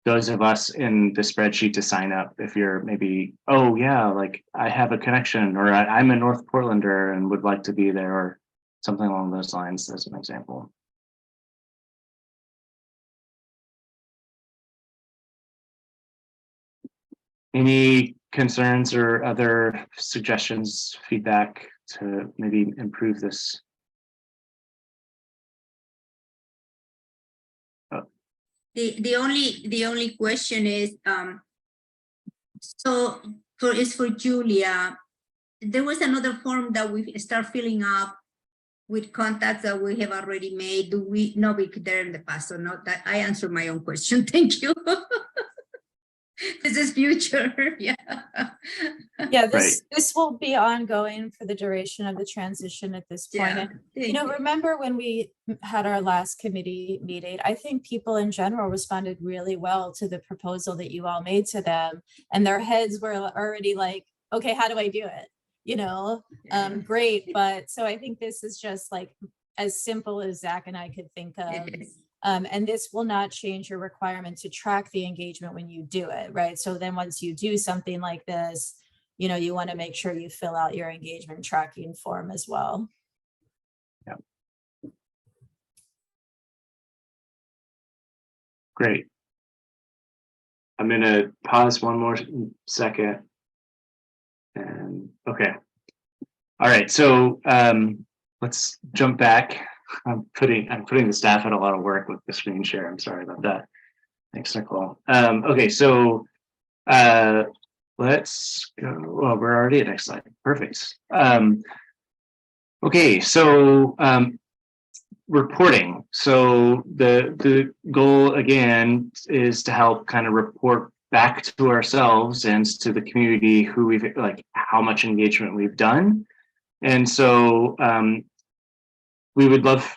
those of us in the spreadsheet to sign up. If you're maybe, oh yeah, like I have a connection, or I'm a North Portlander and would like to be there, or something along those lines, as an example. Any concerns or other suggestions, feedback to maybe improve this? The only question is, so for Julia, there was another form that we start filling up with contacts that we have already made. Do we know we could there in the past or not? That I answered my own question. Thank you. This is future. Yeah. Yeah, this will be ongoing for the duration of the transition at this point. Yeah, And, you know, remember when we had our last committee meeting, I think people in general responded really well to the proposal that you all made to them, and their heads were already like, okay, how do I do it? You know, great. But so I think this is just like as simple as Zach and I could think of. And this will not change your requirement to track the engagement when you do it, right? So then once you do something like this, you know, you want to make sure you fill out your engagement tracking form as well. Yeah. Great. I'm going to pause one more second. And okay. All right. So let's jump back. I'm putting the staff at a lot of work with the screen share. I'm sorry about that. Thanks, Nicole. Okay, so let's go. Well, we're already at next slide. Perfect. Okay, so reporting. So the goal again is to help kind of report back to ourselves and to the community who we've like how much engagement we've done. And so we would love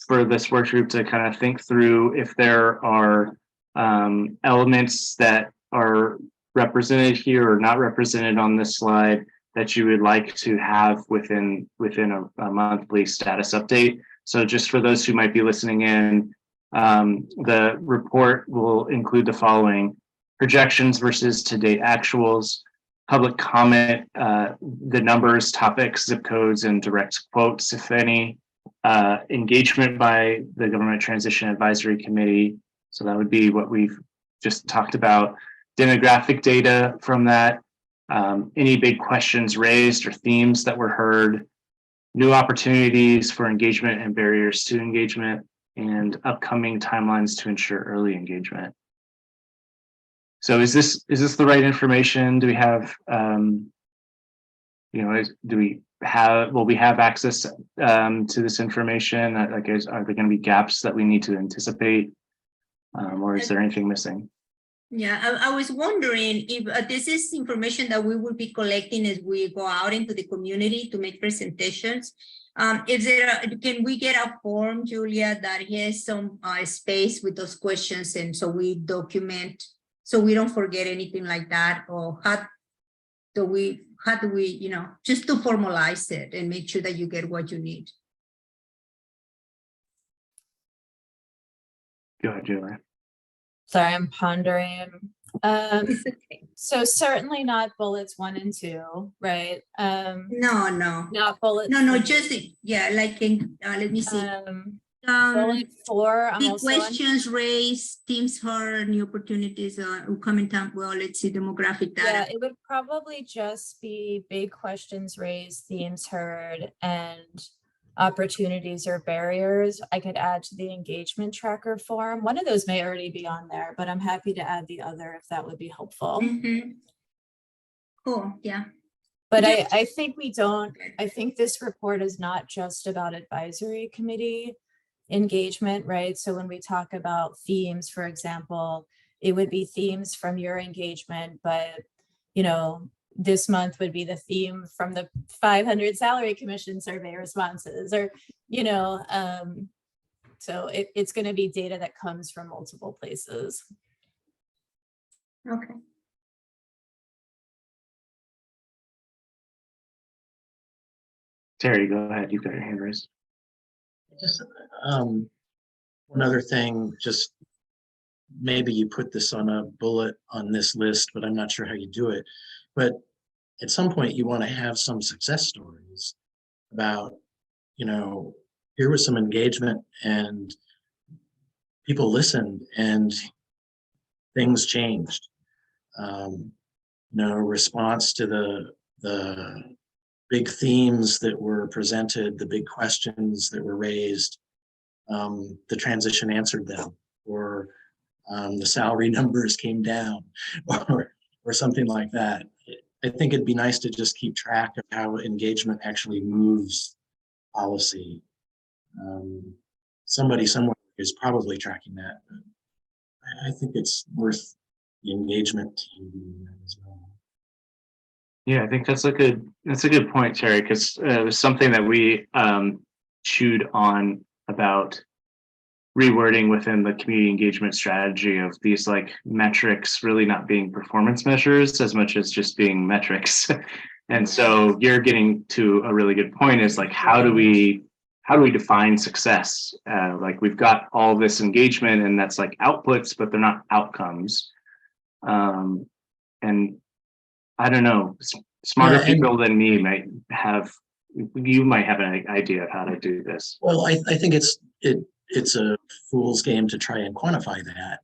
for this work group to kind of think through if there are elements that are represented here or not represented on this slide that you would like to have within a monthly status update. So just for those who might be listening in, the report will include the following: projections versus to-date actuals, public comment, the numbers, topics, zip codes, and direct quotes, if any, engagement by the Government Transition Advisory Committee. So that would be what we've just talked about. Demographic data from that, any big questions raised or themes that were heard, new opportunities for engagement and barriers to engagement, and upcoming timelines to ensure early engagement. So is this the right information? Do we have, will we have access to this information? Are there going to be gaps that we need to anticipate, or is there anything missing? Yeah, I was wondering if this is information that we will be collecting as we go out into the community to make presentations. Can we get a form, Julia, that has some space with those questions, and so we document, so we don't forget anything like that? Or how do we, just to formalize it and make sure that you get what you need? Go ahead, Julia. Sorry, I'm pondering. It's okay. So certainly not bullets 1 and 2, right? No. Not bullets. No, just, yeah, like, let me see. Bullet 4, I'm The also on. questions raised, teams heard, new opportunities coming down. Well, let's see, demographic data. Yeah, it would probably just be big questions raised, themes heard, and opportunities or barriers. I could add to the engagement tracker form. One of those may already be on there, but I'm happy to add the other if that would be helpful. Cool, yeah. But I think I think this report is not just about advisory committee engagement, right? So when we talk about themes, for example, it would be themes from your engagement, but this month would be the theme from the 500 salary commission survey responses, or so it's going to be data that comes from multiple places. Okay. Terry, go ahead. You've got your hand raised. Just one other thing, just maybe you put this on a bullet on this list, but I'm not sure how you do it. But at some point you want to have some success stories about, here was some engagement and people listened and things changed. Response to the big themes that were presented, the big questions that were raised, the transition answered them, or the salary numbers came down, or something like that. I think it'd be nice to just keep track of how engagement actually moves policy. Somebody somewhere is probably tracking that, but I think it's worth the engagement team doing that as well. Yeah, I think that's a good point, Terry, because it was something that we chewed on about rewording within the community engagement strategy of these like metrics really not being performance measures as much as just being metrics. And so you're getting to a really good point, is like, how do we define success? Like, we've got all this engagement and that's like outputs, but they're not outcomes. And I don't know, smarter people than me might have an idea of how to do this. Well, I think it's a fool's game to try and quantify that.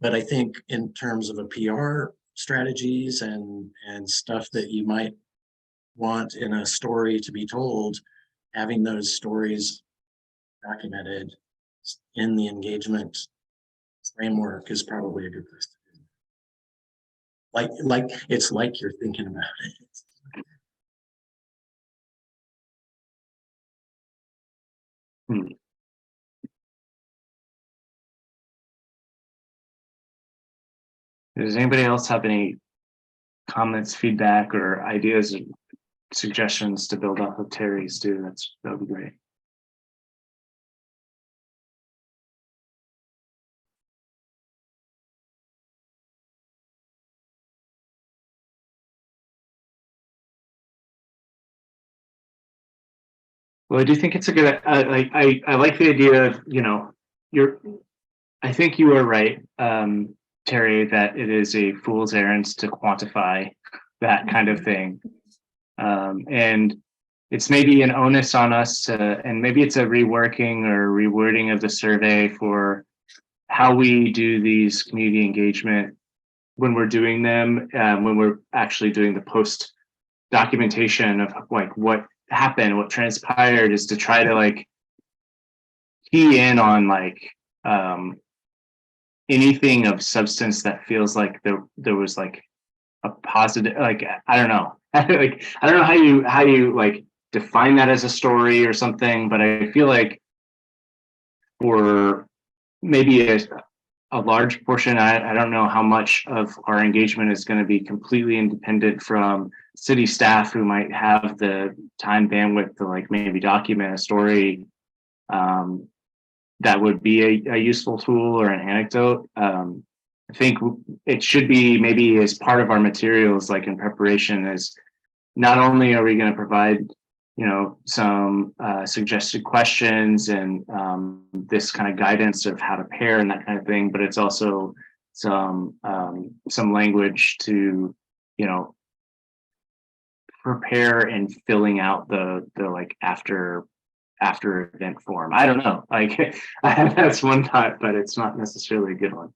But I think in terms of a PR strategies and stuff that you might want in a story to be told, having those stories documented in the engagement framework is probably a good place to do. Like it's like you're thinking about it. Does anybody else have any comments, feedback, or ideas and suggestions to build off of Terry's too? That would be great. Well, I do think it's a good, I like the idea of, I think you are right, Terry, that it is a fool's errand to quantify that kind of thing. And it's maybe an onus on us to, and maybe it's a reworking or rewording of the survey for how we do these community engagement when we're doing them, when we're actually doing the post documentation of like what happened, what transpired, is to try to like key in on like anything of substance that feels like there was like a positive, like I don't know, like I don't know how you like define that as a story or something, but I feel like for maybe a large portion, I don't know how much of our engagement is going to be completely independent from city staff who might have the time bandwidth to like maybe document a story that would be a useful tool or an anecdote. I think it should be maybe as part of our materials, like in preparation, is not only are we going to provide, some suggested questions and this kind of guidance of how to pair and that kind of thing, but it's also some language to, prepare and filling out the like after event form. I don't know, like that's one thought, but it's not necessarily a good one.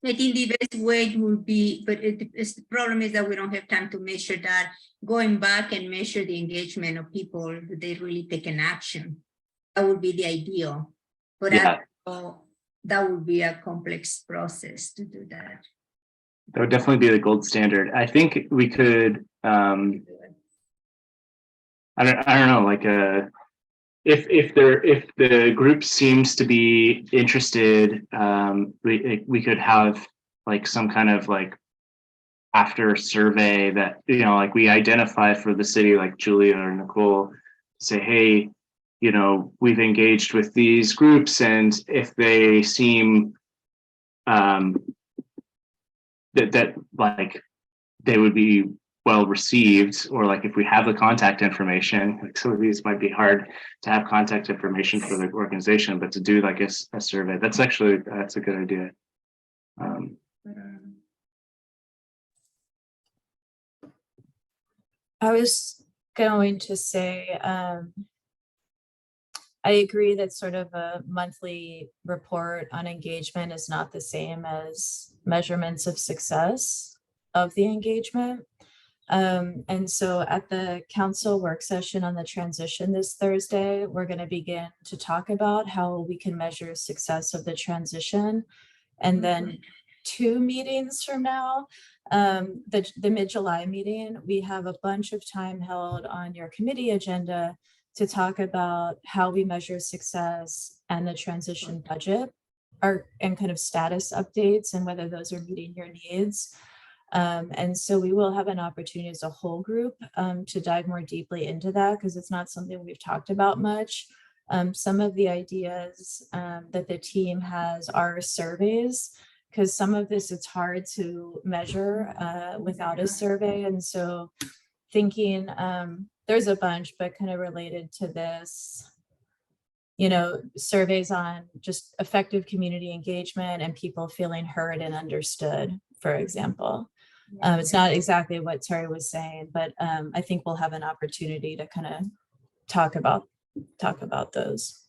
I think the best way would be, but the problem is that we don't have time to measure that. Going back and measure the engagement of people, they really take an action. That would be the ideal. But Yeah. that would be a complex process to do that. That would definitely be the gold standard. I think we could, I don't know, like if the group seems to be interested, we could have like some kind of like after survey that, like we identify for the city, like Julia or Nicole, say, hey, we've engaged with these groups, and if they seem that like they would be well received, or like if we have the contact information, like some of these might be hard to have contact information for the organization, but to do like a survey, that's a good idea. I was going to say, I agree that sort of a monthly report on engagement is not the same as measurements of success of the engagement. And so at the council work session on the transition this Thursday, we're going to begin to talk about how we can measure success of the transition. And then 2 meetings from now, the mid-July meeting, we have a bunch of time held on your committee agenda to talk about how we measure success and the transition budget and kind of status updates and whether those are meeting your needs. And so we will have an opportunity as a whole group to dive more deeply into that, because it's not something we've talked about much. Some of the ideas that the team has are surveys, because some of this it's hard to measure without a survey. And so thinking, there's a bunch, but kind of related to this, surveys on just effective community engagement and people feeling heard and understood, for example. It's not exactly what Terry was saying, but I think we'll have an opportunity to kind of talk about those.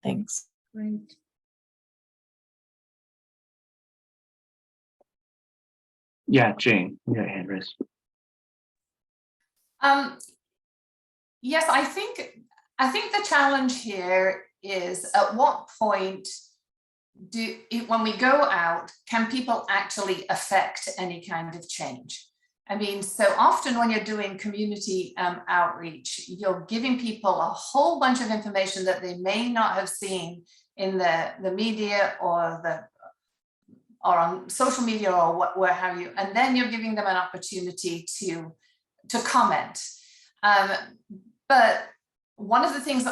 Thanks. Right. Yeah, Jane, you got a hand raised. Yes, I think the challenge here is at what point when we go out, can people actually affect any kind of change? I mean, so often when you're doing community outreach, you're giving people a whole bunch of information that they may not have seen in the media or on social media or where have you, and then you're giving them an opportunity to comment. But one of the things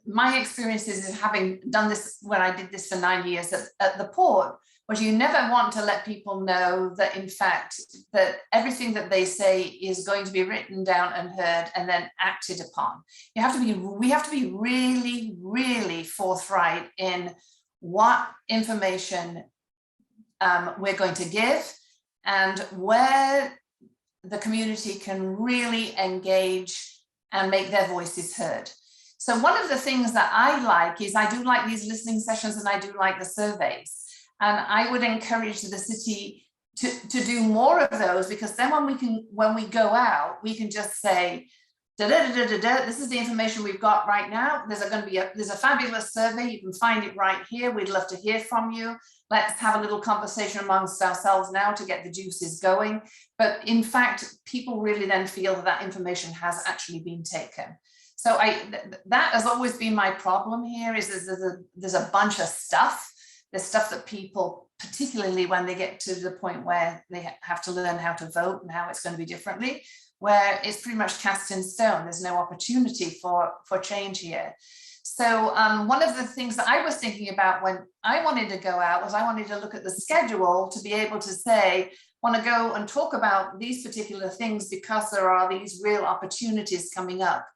my experience is having done this when I did this for 9 years at the port, but you never want to let people know that, in fact, that everything that they say is going to be written down and heard and then acted upon. We have to be really, really forthright in what information we're going to give and where the community can really engage and make their voices heard. So one of the things that I like is I do like these listening sessions and I do like the surveys. And I would encourage the city to do more of those, because then when we go out, we can just say, this is the information we've got right now. There's a fabulous survey. You can find it right here. We'd love to hear from you. Let's have a little conversation amongst ourselves now to get the juices going. But in fact, people really then feel that information has actually been taken. So that has always been my problem here, is there's a bunch of stuff. There's stuff that people, particularly when they get to the point where they have to learn how to vote and how it's going to be differently, where it's pretty much cast in stone. There's no opportunity for change here. So one of the things that I was thinking about when I wanted to go out was I wanted to look at the schedule to be able to say, want to go and talk about these particular things because there are these real opportunities coming up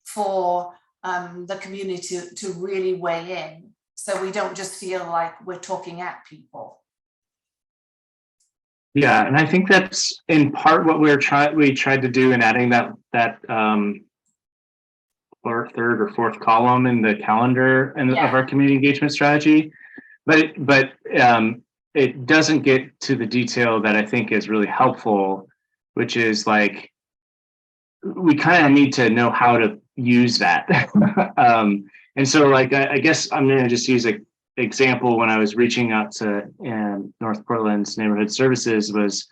for the community to really weigh in. So we don't just feel like we're talking at people. Yeah, and I think that's in part what we tried to do in adding that or third or fourth column in the calendar and of our community engagement strategy, but it doesn't get to the detail that I think is really helpful, which is like we kind of need to know how to use that. And so like I guess I'm going to just use an example. When I was reaching out to North Portland's neighborhood services was,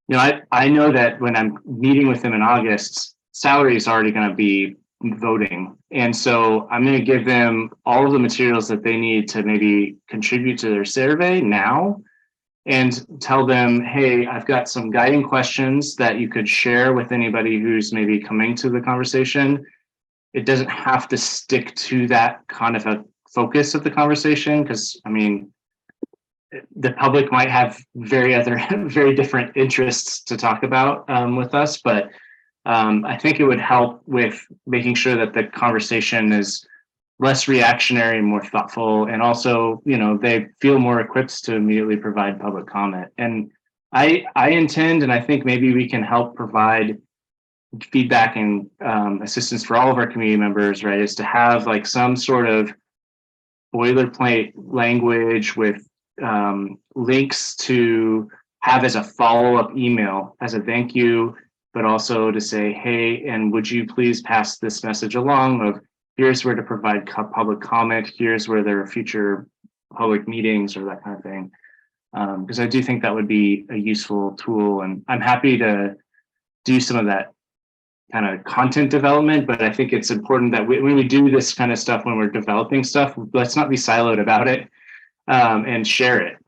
you know, I know that when I'm meeting with them in August, salary is already going to be voting. And so I'm going to give them all of the materials that they need to maybe contribute to their survey now and tell them, hey, I've got some guiding questions that you could share with anybody who's maybe coming to the conversation. It doesn't have to stick to that kind of a focus of the conversation, because I mean, the public might have very different interests to talk about with us, but I think it would help with making sure that the conversation is less reactionary and more thoughtful, and also, you know, they feel more equipped to immediately provide public comment. And I intend, and I think maybe we can help provide feedback and assistance for all of our community members, right, is to have like some sort of boilerplate language with links to have as a follow-up email as a thank you, but also to say, hey, and would you please pass this message along of here's where to provide public comment, here's where there are future public meetings or that kind of thing. Because I do think that would be a useful tool, and I'm happy to do some of that kind of content development, but I think it's important that when we do this kind of stuff, when we're developing stuff, let's not be siloed about it, and share it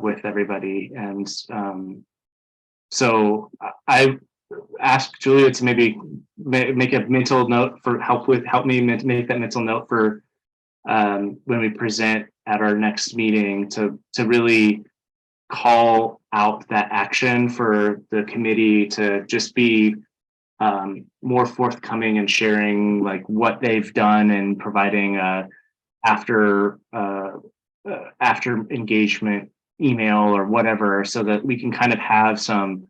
with everybody. And so I ask Julia to maybe make a mental note for help me make that mental note for when we present at our next meeting to really call out that action for the committee to just be more forthcoming and sharing like what they've done and providing after engagement email or whatever, so that we can kind of have some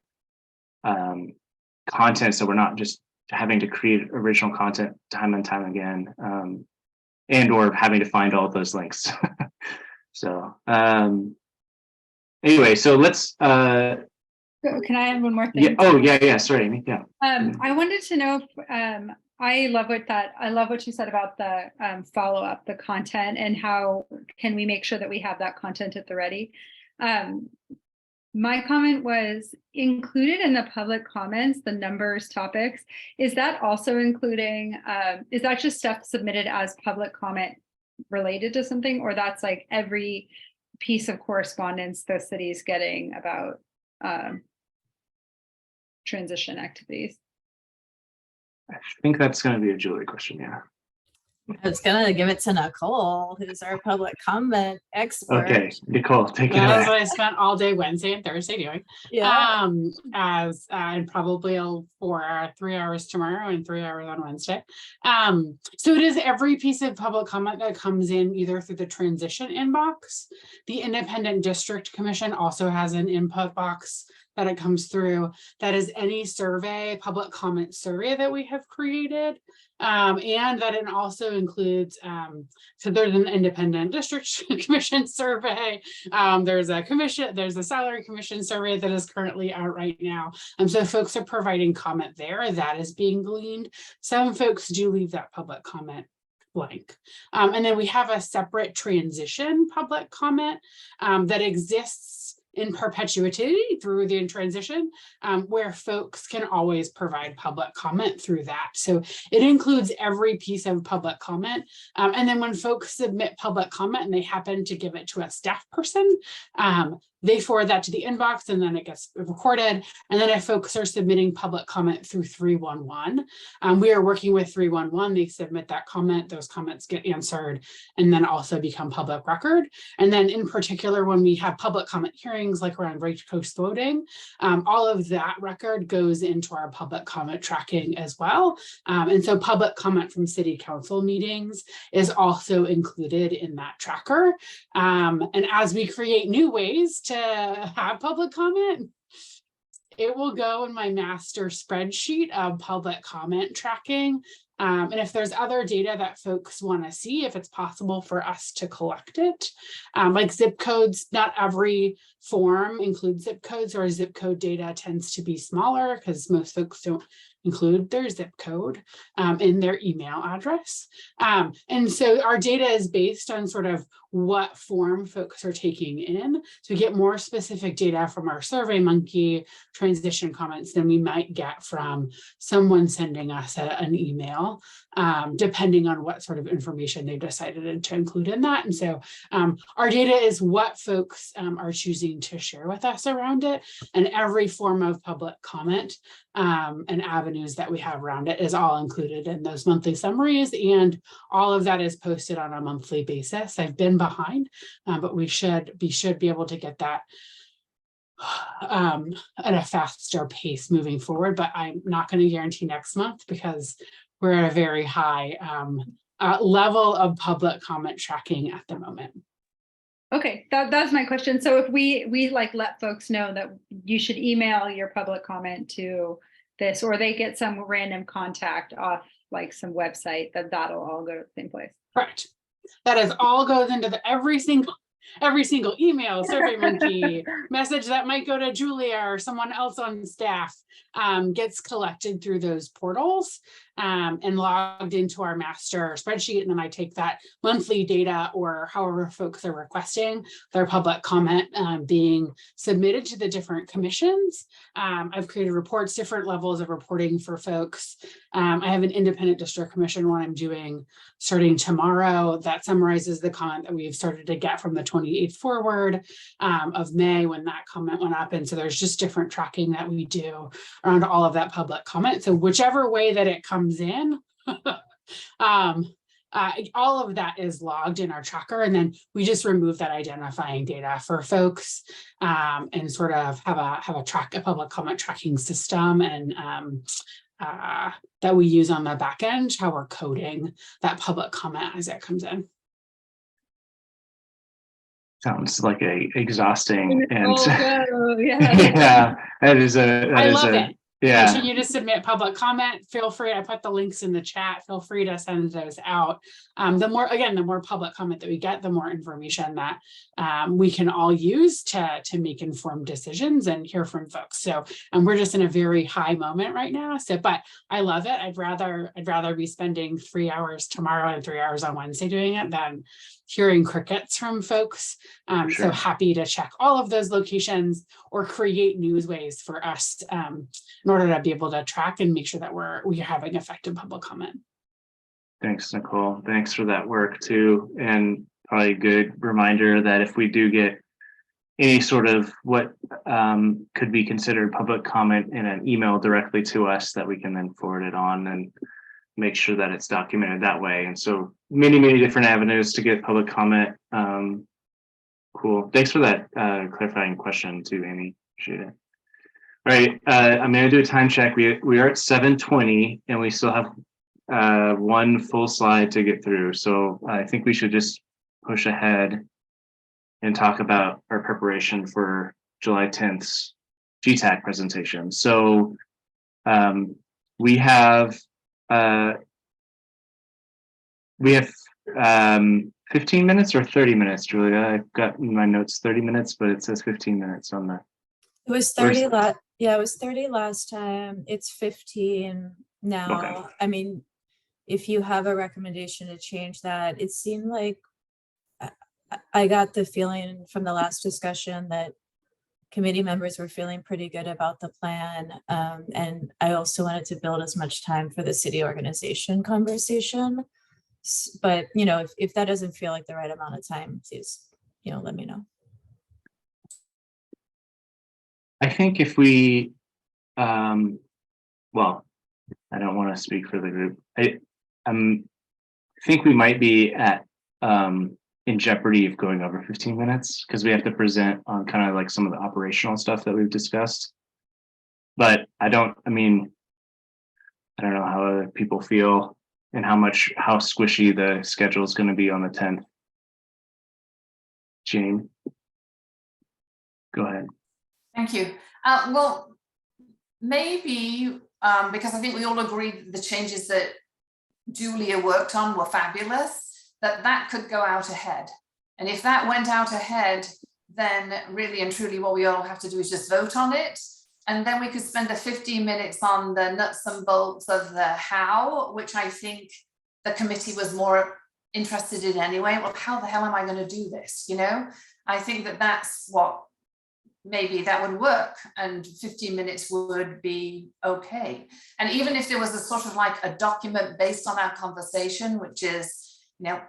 content, so we're not just having to create original content time and time again, and or having to find all of those links. So anyway, so let's Can I add one more thing? yeah, oh yeah, sorry, Amy. Yeah. I wanted to know if I love what you said about the follow-up, the content, and how can we make sure that we have that content at the ready. My comment was included in the public comments, the numbers, topics. Is that also including, is that just stuff submitted as public comment related to something, or that's like every piece of correspondence the city is getting about transition activities? I think that's going to be a Julie question. Yeah. I was gonna give it to Nicole, who's our public comment expert. Okay, Nicole, take it That is away. what I spent all day Wednesday and Thursday doing. Yeah. As and probably for 3 hours tomorrow and 3 hours on Wednesday. So it is every piece of public comment that comes in either through the transition inbox. The Independent District Commission also has an input box that it comes through. That is any survey, public comment survey that we have created. And that it also includes, so there's an Independent District Commission survey. There's a salary commission survey that is currently out right now. So folks are providing comment there, that is being gleaned. Some folks do leave that public comment blank. And then we have a separate transition public comment that exists in perpetuity through the transition, where folks can always provide public comment through that. So it includes every piece of public comment. And then when folks submit public comment and they happen to give it to a staff person, they forward that to the inbox and then it gets recorded. And then if folks are submitting public comment through 311, we are working with 311, they submit that comment, those comments get answered and then also become public record. And then in particular, when we have public comment hearings like around rate coast loading, all of that record goes into our public comment tracking as well. And so public comment from city council meetings is also included in that tracker. And as we create new ways to have public comment, it will go in my master spreadsheet of public comment tracking. And if there's other data that folks want to see, if it's possible for us to collect it, like zip codes, not every form includes zip codes, or zip code data tends to be smaller because most folks don't include their zip code in their email address. And so our data is based on sort of what form folks are taking in. So we get more specific data from our SurveyMonkey transition comments than we might get from someone sending us an email, depending on what sort of information they decided to include in that. And so our data is what folks are choosing to share with us around it, and every form of public comment and avenues that we have around it is all included in those monthly summaries, and all of that is posted on a monthly basis. I've been behind, but we should be able to get that at a faster pace moving forward, but I'm not going to guarantee next month because we're at a very high level of public comment tracking at the moment. Okay, that's my question. So if we like let folks know that you should email your public comment to this, or they get some random contact off like some website, that'll all go to the same place. Correct. That is all goes into every single email, SurveyMonkey message that might go to Julia or someone else on staff gets collected through those portals and logged into our master spreadsheet. And then I take that monthly data, or however folks are requesting their public comment being submitted to the different commissions. I've created reports, different levels of reporting for folks. I have an independent district commission one I'm doing starting tomorrow that summarizes the comment that we've started to get from the 28th forward of May when that comment went up. And so there's just different tracking that we do around all of that public comment. So whichever way that it comes in, all of that is logged in our tracker, and then we just remove that identifying data for folks and sort of have a public comment tracking system and that we use on the back end, how we're coding that public comment as it comes in. Sounds like exhausting and yeah. yeah, I love it. Yeah. Continue to submit public comment. Feel free. I put the links in the chat. Feel free to send those out. The more public comment that we get, the more information that we can all use to make informed decisions and hear from folks. So we're just in a very high moment right now. So, but I love it. I'd rather be spending 3 hours tomorrow and 3 hours on Wednesday doing it than hearing crickets from folks. Sure. So happy to check all of those locations or create newsways for us in order to be able to track and make sure that we're having effective public comment. Thanks, Nicole. Thanks for that work too. And probably a good reminder that if we do get any sort of what could be considered public comment in an email directly to us, that we can then forward it on. And make sure that it's documented that way. And so many different avenues to get public comment. Cool. Thanks for that clarifying question too, Amy. Appreciate it. All right, I'm going to do a time check. We are at 7:20 and we still have one full slide to get through. So I think we should just push ahead and talk about our preparation for July 10th's GTAC presentation. So we have 15 minutes or 30 minutes, Julia. I've got in my notes 30 minutes, but it says 15 minutes on the. It was 30 yeah, it was 30 last time. It's 15 now. Okay. I mean, if you have a recommendation to change that, it seemed like I got the feeling from the last discussion that committee members were feeling pretty good about the plan. And I also wanted to build as much time for the city organization conversation. But, you know, if that doesn't feel like the right amount of time, please, you know, let me know. I think if we, well, I don't want to speak for the group. I think we might be at in jeopardy of going over 15 minutes because we have to present on kind of like some of the operational stuff that we've discussed. But I don't know how other people feel and how squishy the schedule is going to be on the 10th. Jane, go ahead. Thank you. Well, maybe because I think we all agree the changes that Julia worked on were fabulous, that could go out ahead. And if that went out ahead, then really and truly what we all have to do is just vote on it. And then we could spend the 15 minutes on the nuts and bolts of the how, which I think the committee was more interested in anyway. Well, how the hell am I going to do this? You know, I think that's what maybe that would work and 15 minutes would be okay. And even if there was a sort of like a document based on our conversation, which is, you know,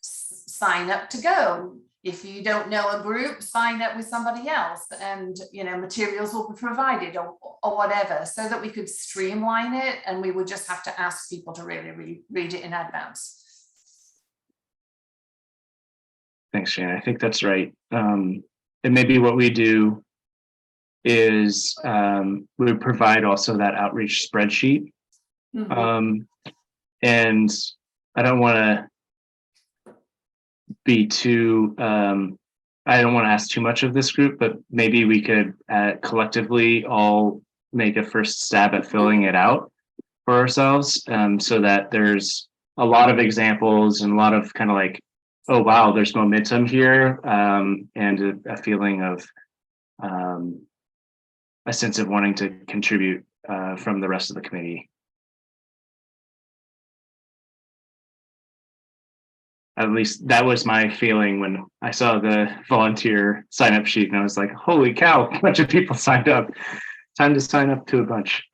sign up to go. If you don't know a group, sign up with somebody else and, you know, materials will be provided or whatever, so that we could streamline it and we would just have to ask people to really read it in advance. Thanks, Shane. I think that's right. And maybe what we do is we provide also that outreach spreadsheet. Mm-hmm. And I don't want to be too, I don't want to ask too much of this group, but maybe we could collectively all make a first stab at filling it out for ourselves, so that there's a lot of examples and a lot of kind of like, oh, wow, there's momentum here, and a feeling of a sense of wanting to contribute from the rest of the committee. At least that was my feeling when I saw the volunteer sign up sheet and I was like, holy cow, a bunch of people signed up. Time to sign up to a bunch.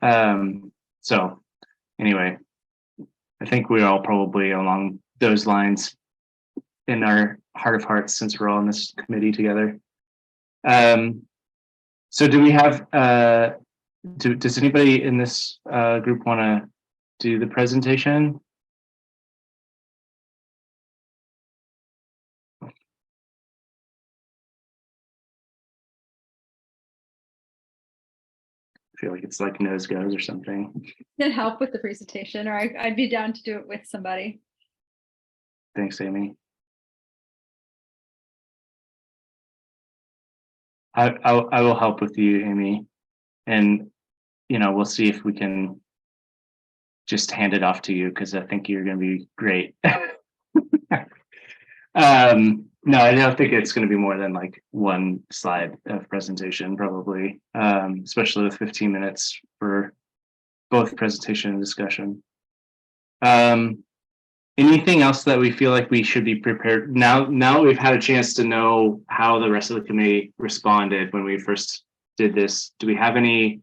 So anyway, I think we're all probably along those lines in our heart of hearts since we're all in this committee together. So do we have, does anybody in this group want to do the presentation? I feel like it's like nose goes or something. Can help with the presentation, or I'd be down to do it with somebody. Thanks, Amy. I will help with you, Amy, and you know, we'll see if we can just hand it off to you because I think you're going to be great. No, I don't think it's going to be more than like one slide of presentation, probably, especially with 15 minutes for both presentation and discussion. Anything else that we feel like we should be prepared now we've had a chance to know how the rest of the committee responded when we first did this? Do we have any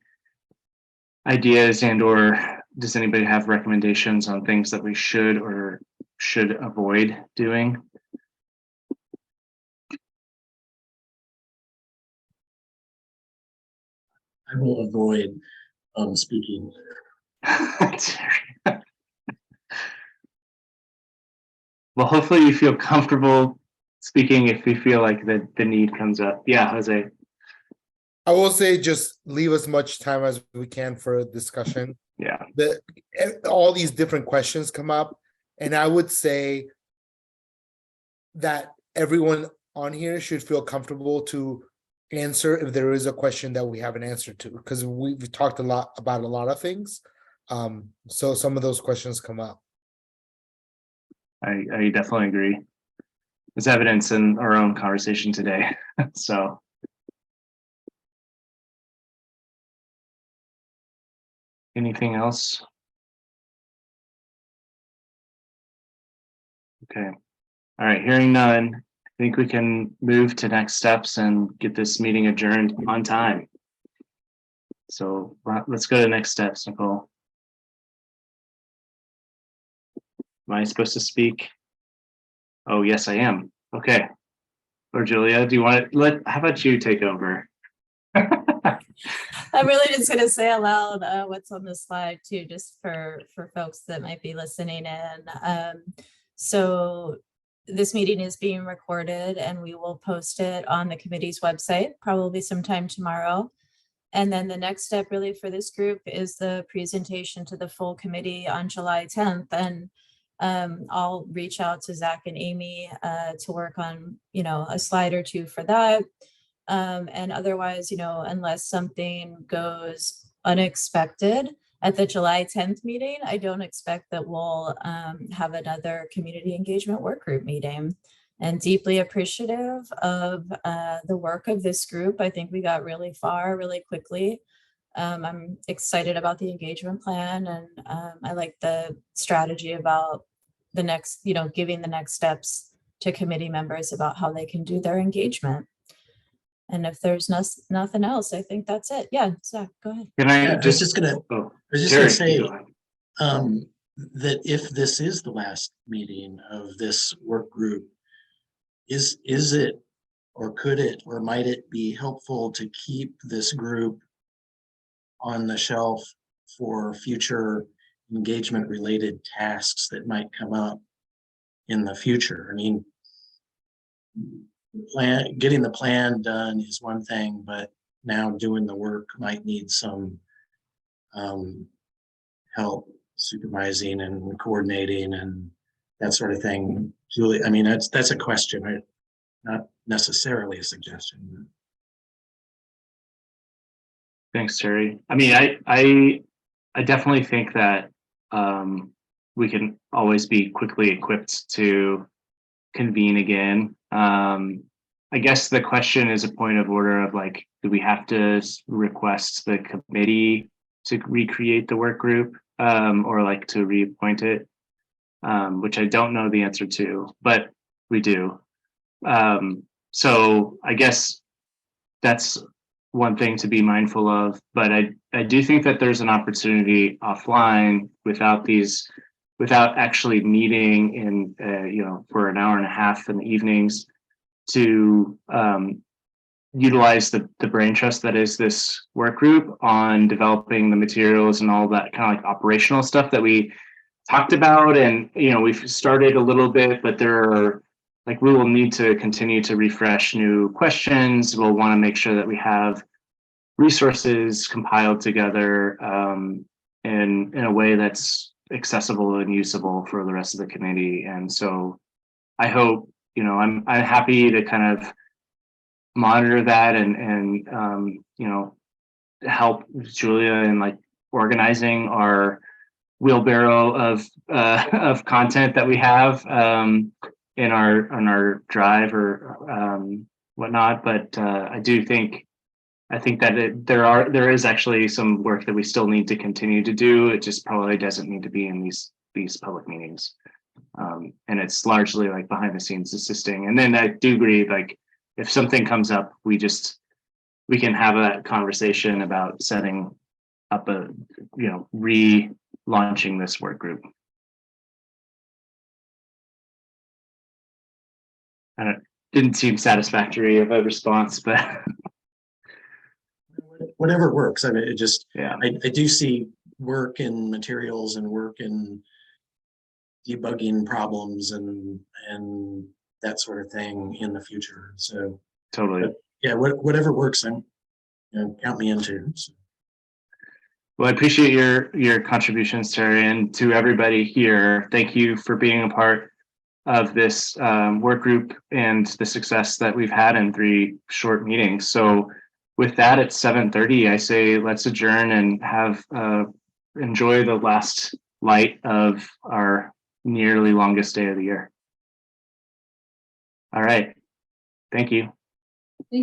ideas or does anybody have recommendations on things that we should or should avoid doing? I will avoid speaking. Well, hopefully you feel comfortable speaking if you feel like the need comes up. Yeah, Jose. I will say just leave as much time as we can for discussion. Yeah. All these different questions come up, and I would say that everyone on here should feel comfortable to answer if there is a question that we haven't answered to, because we've talked a lot about a lot of things. So some of those questions come up. I definitely agree. There's evidence in our own conversation today. So. Anything else? Okay. All right, hearing none, I think we can move to next steps and get this meeting adjourned on time. So let's go to next steps, Nicole. Am I supposed to speak? Oh, yes, I am. Okay. Or Julia, do you want to how about you take over? I'm really just going to say aloud what's on the slide too, just for folks that might be listening in. So this meeting is being recorded and we will post it on the committee's website, probably sometime tomorrow. And then the next step really for this group is the presentation to the full committee on July 10th. And I'll reach out to Zach and Amy to work on, a slide or two for that. And otherwise, unless something goes unexpected at the July 10th meeting, I don't expect that we'll have another community engagement work group meeting. And deeply appreciative of the work of this group. I think we got really far really quickly. I'm excited about the engagement plan, and I like the strategy about the next, giving the next steps to committee members about how they can do their engagement. And if there's nothing else, I think that's it. Yeah, Zach, go ahead. Can I I was just gonna say that if this is the last meeting of this work group, is it, or could it, or might it be helpful to keep this group on the shelf for future engagement related tasks that might come up in the future? I mean, getting the plan done is one thing, but now doing the work might need some help supervising and coordinating and that sort of thing. Julie, I mean, that's a question, right? Not necessarily a suggestion. Thanks, Terry. I mean, I definitely think that we can always be quickly equipped to convene again. I guess the question is a point of order of like, do we have to request the committee to recreate the work group or like to reappoint it, which I don't know the answer to, but we do. So I guess that's one thing to be mindful of, but I do think that there's an opportunity offline without actually meeting in for an hour and a half in the evenings to utilize the brain trust that is this work group on developing the materials and all that kind of like operational stuff that we talked about. And we've started a little bit, but we will need to continue to refresh new questions. We'll want to make sure that we have resources compiled together in a way that's accessible and usable for the rest of the committee. And so I hope, I'm happy to kind of monitor that and help Julia in like organizing our wheelbarrow of content that we have in our drive or whatnot. But I think that there is actually some work that we still need to continue to do. It just probably doesn't need to be in these public meetings. And it's largely like behind the scenes assisting. And then I do agree, like if something comes up, we can have a conversation about setting up relaunching this work group. And it didn't seem satisfactory of a response, but Whatever works. I mean, it just, yeah. I do see work in materials and work in debugging problems and that sort of thing in the future. So Totally. yeah, whatever works, and count me into. So. Well, I appreciate your contributions, Terry, and to everybody here. Thank you for being a part of this work group and the success that we've had in 3 short meetings. So with that, at 7:30, I say let's adjourn and have enjoy the last light of our nearly longest day of the year. All right. Thank you.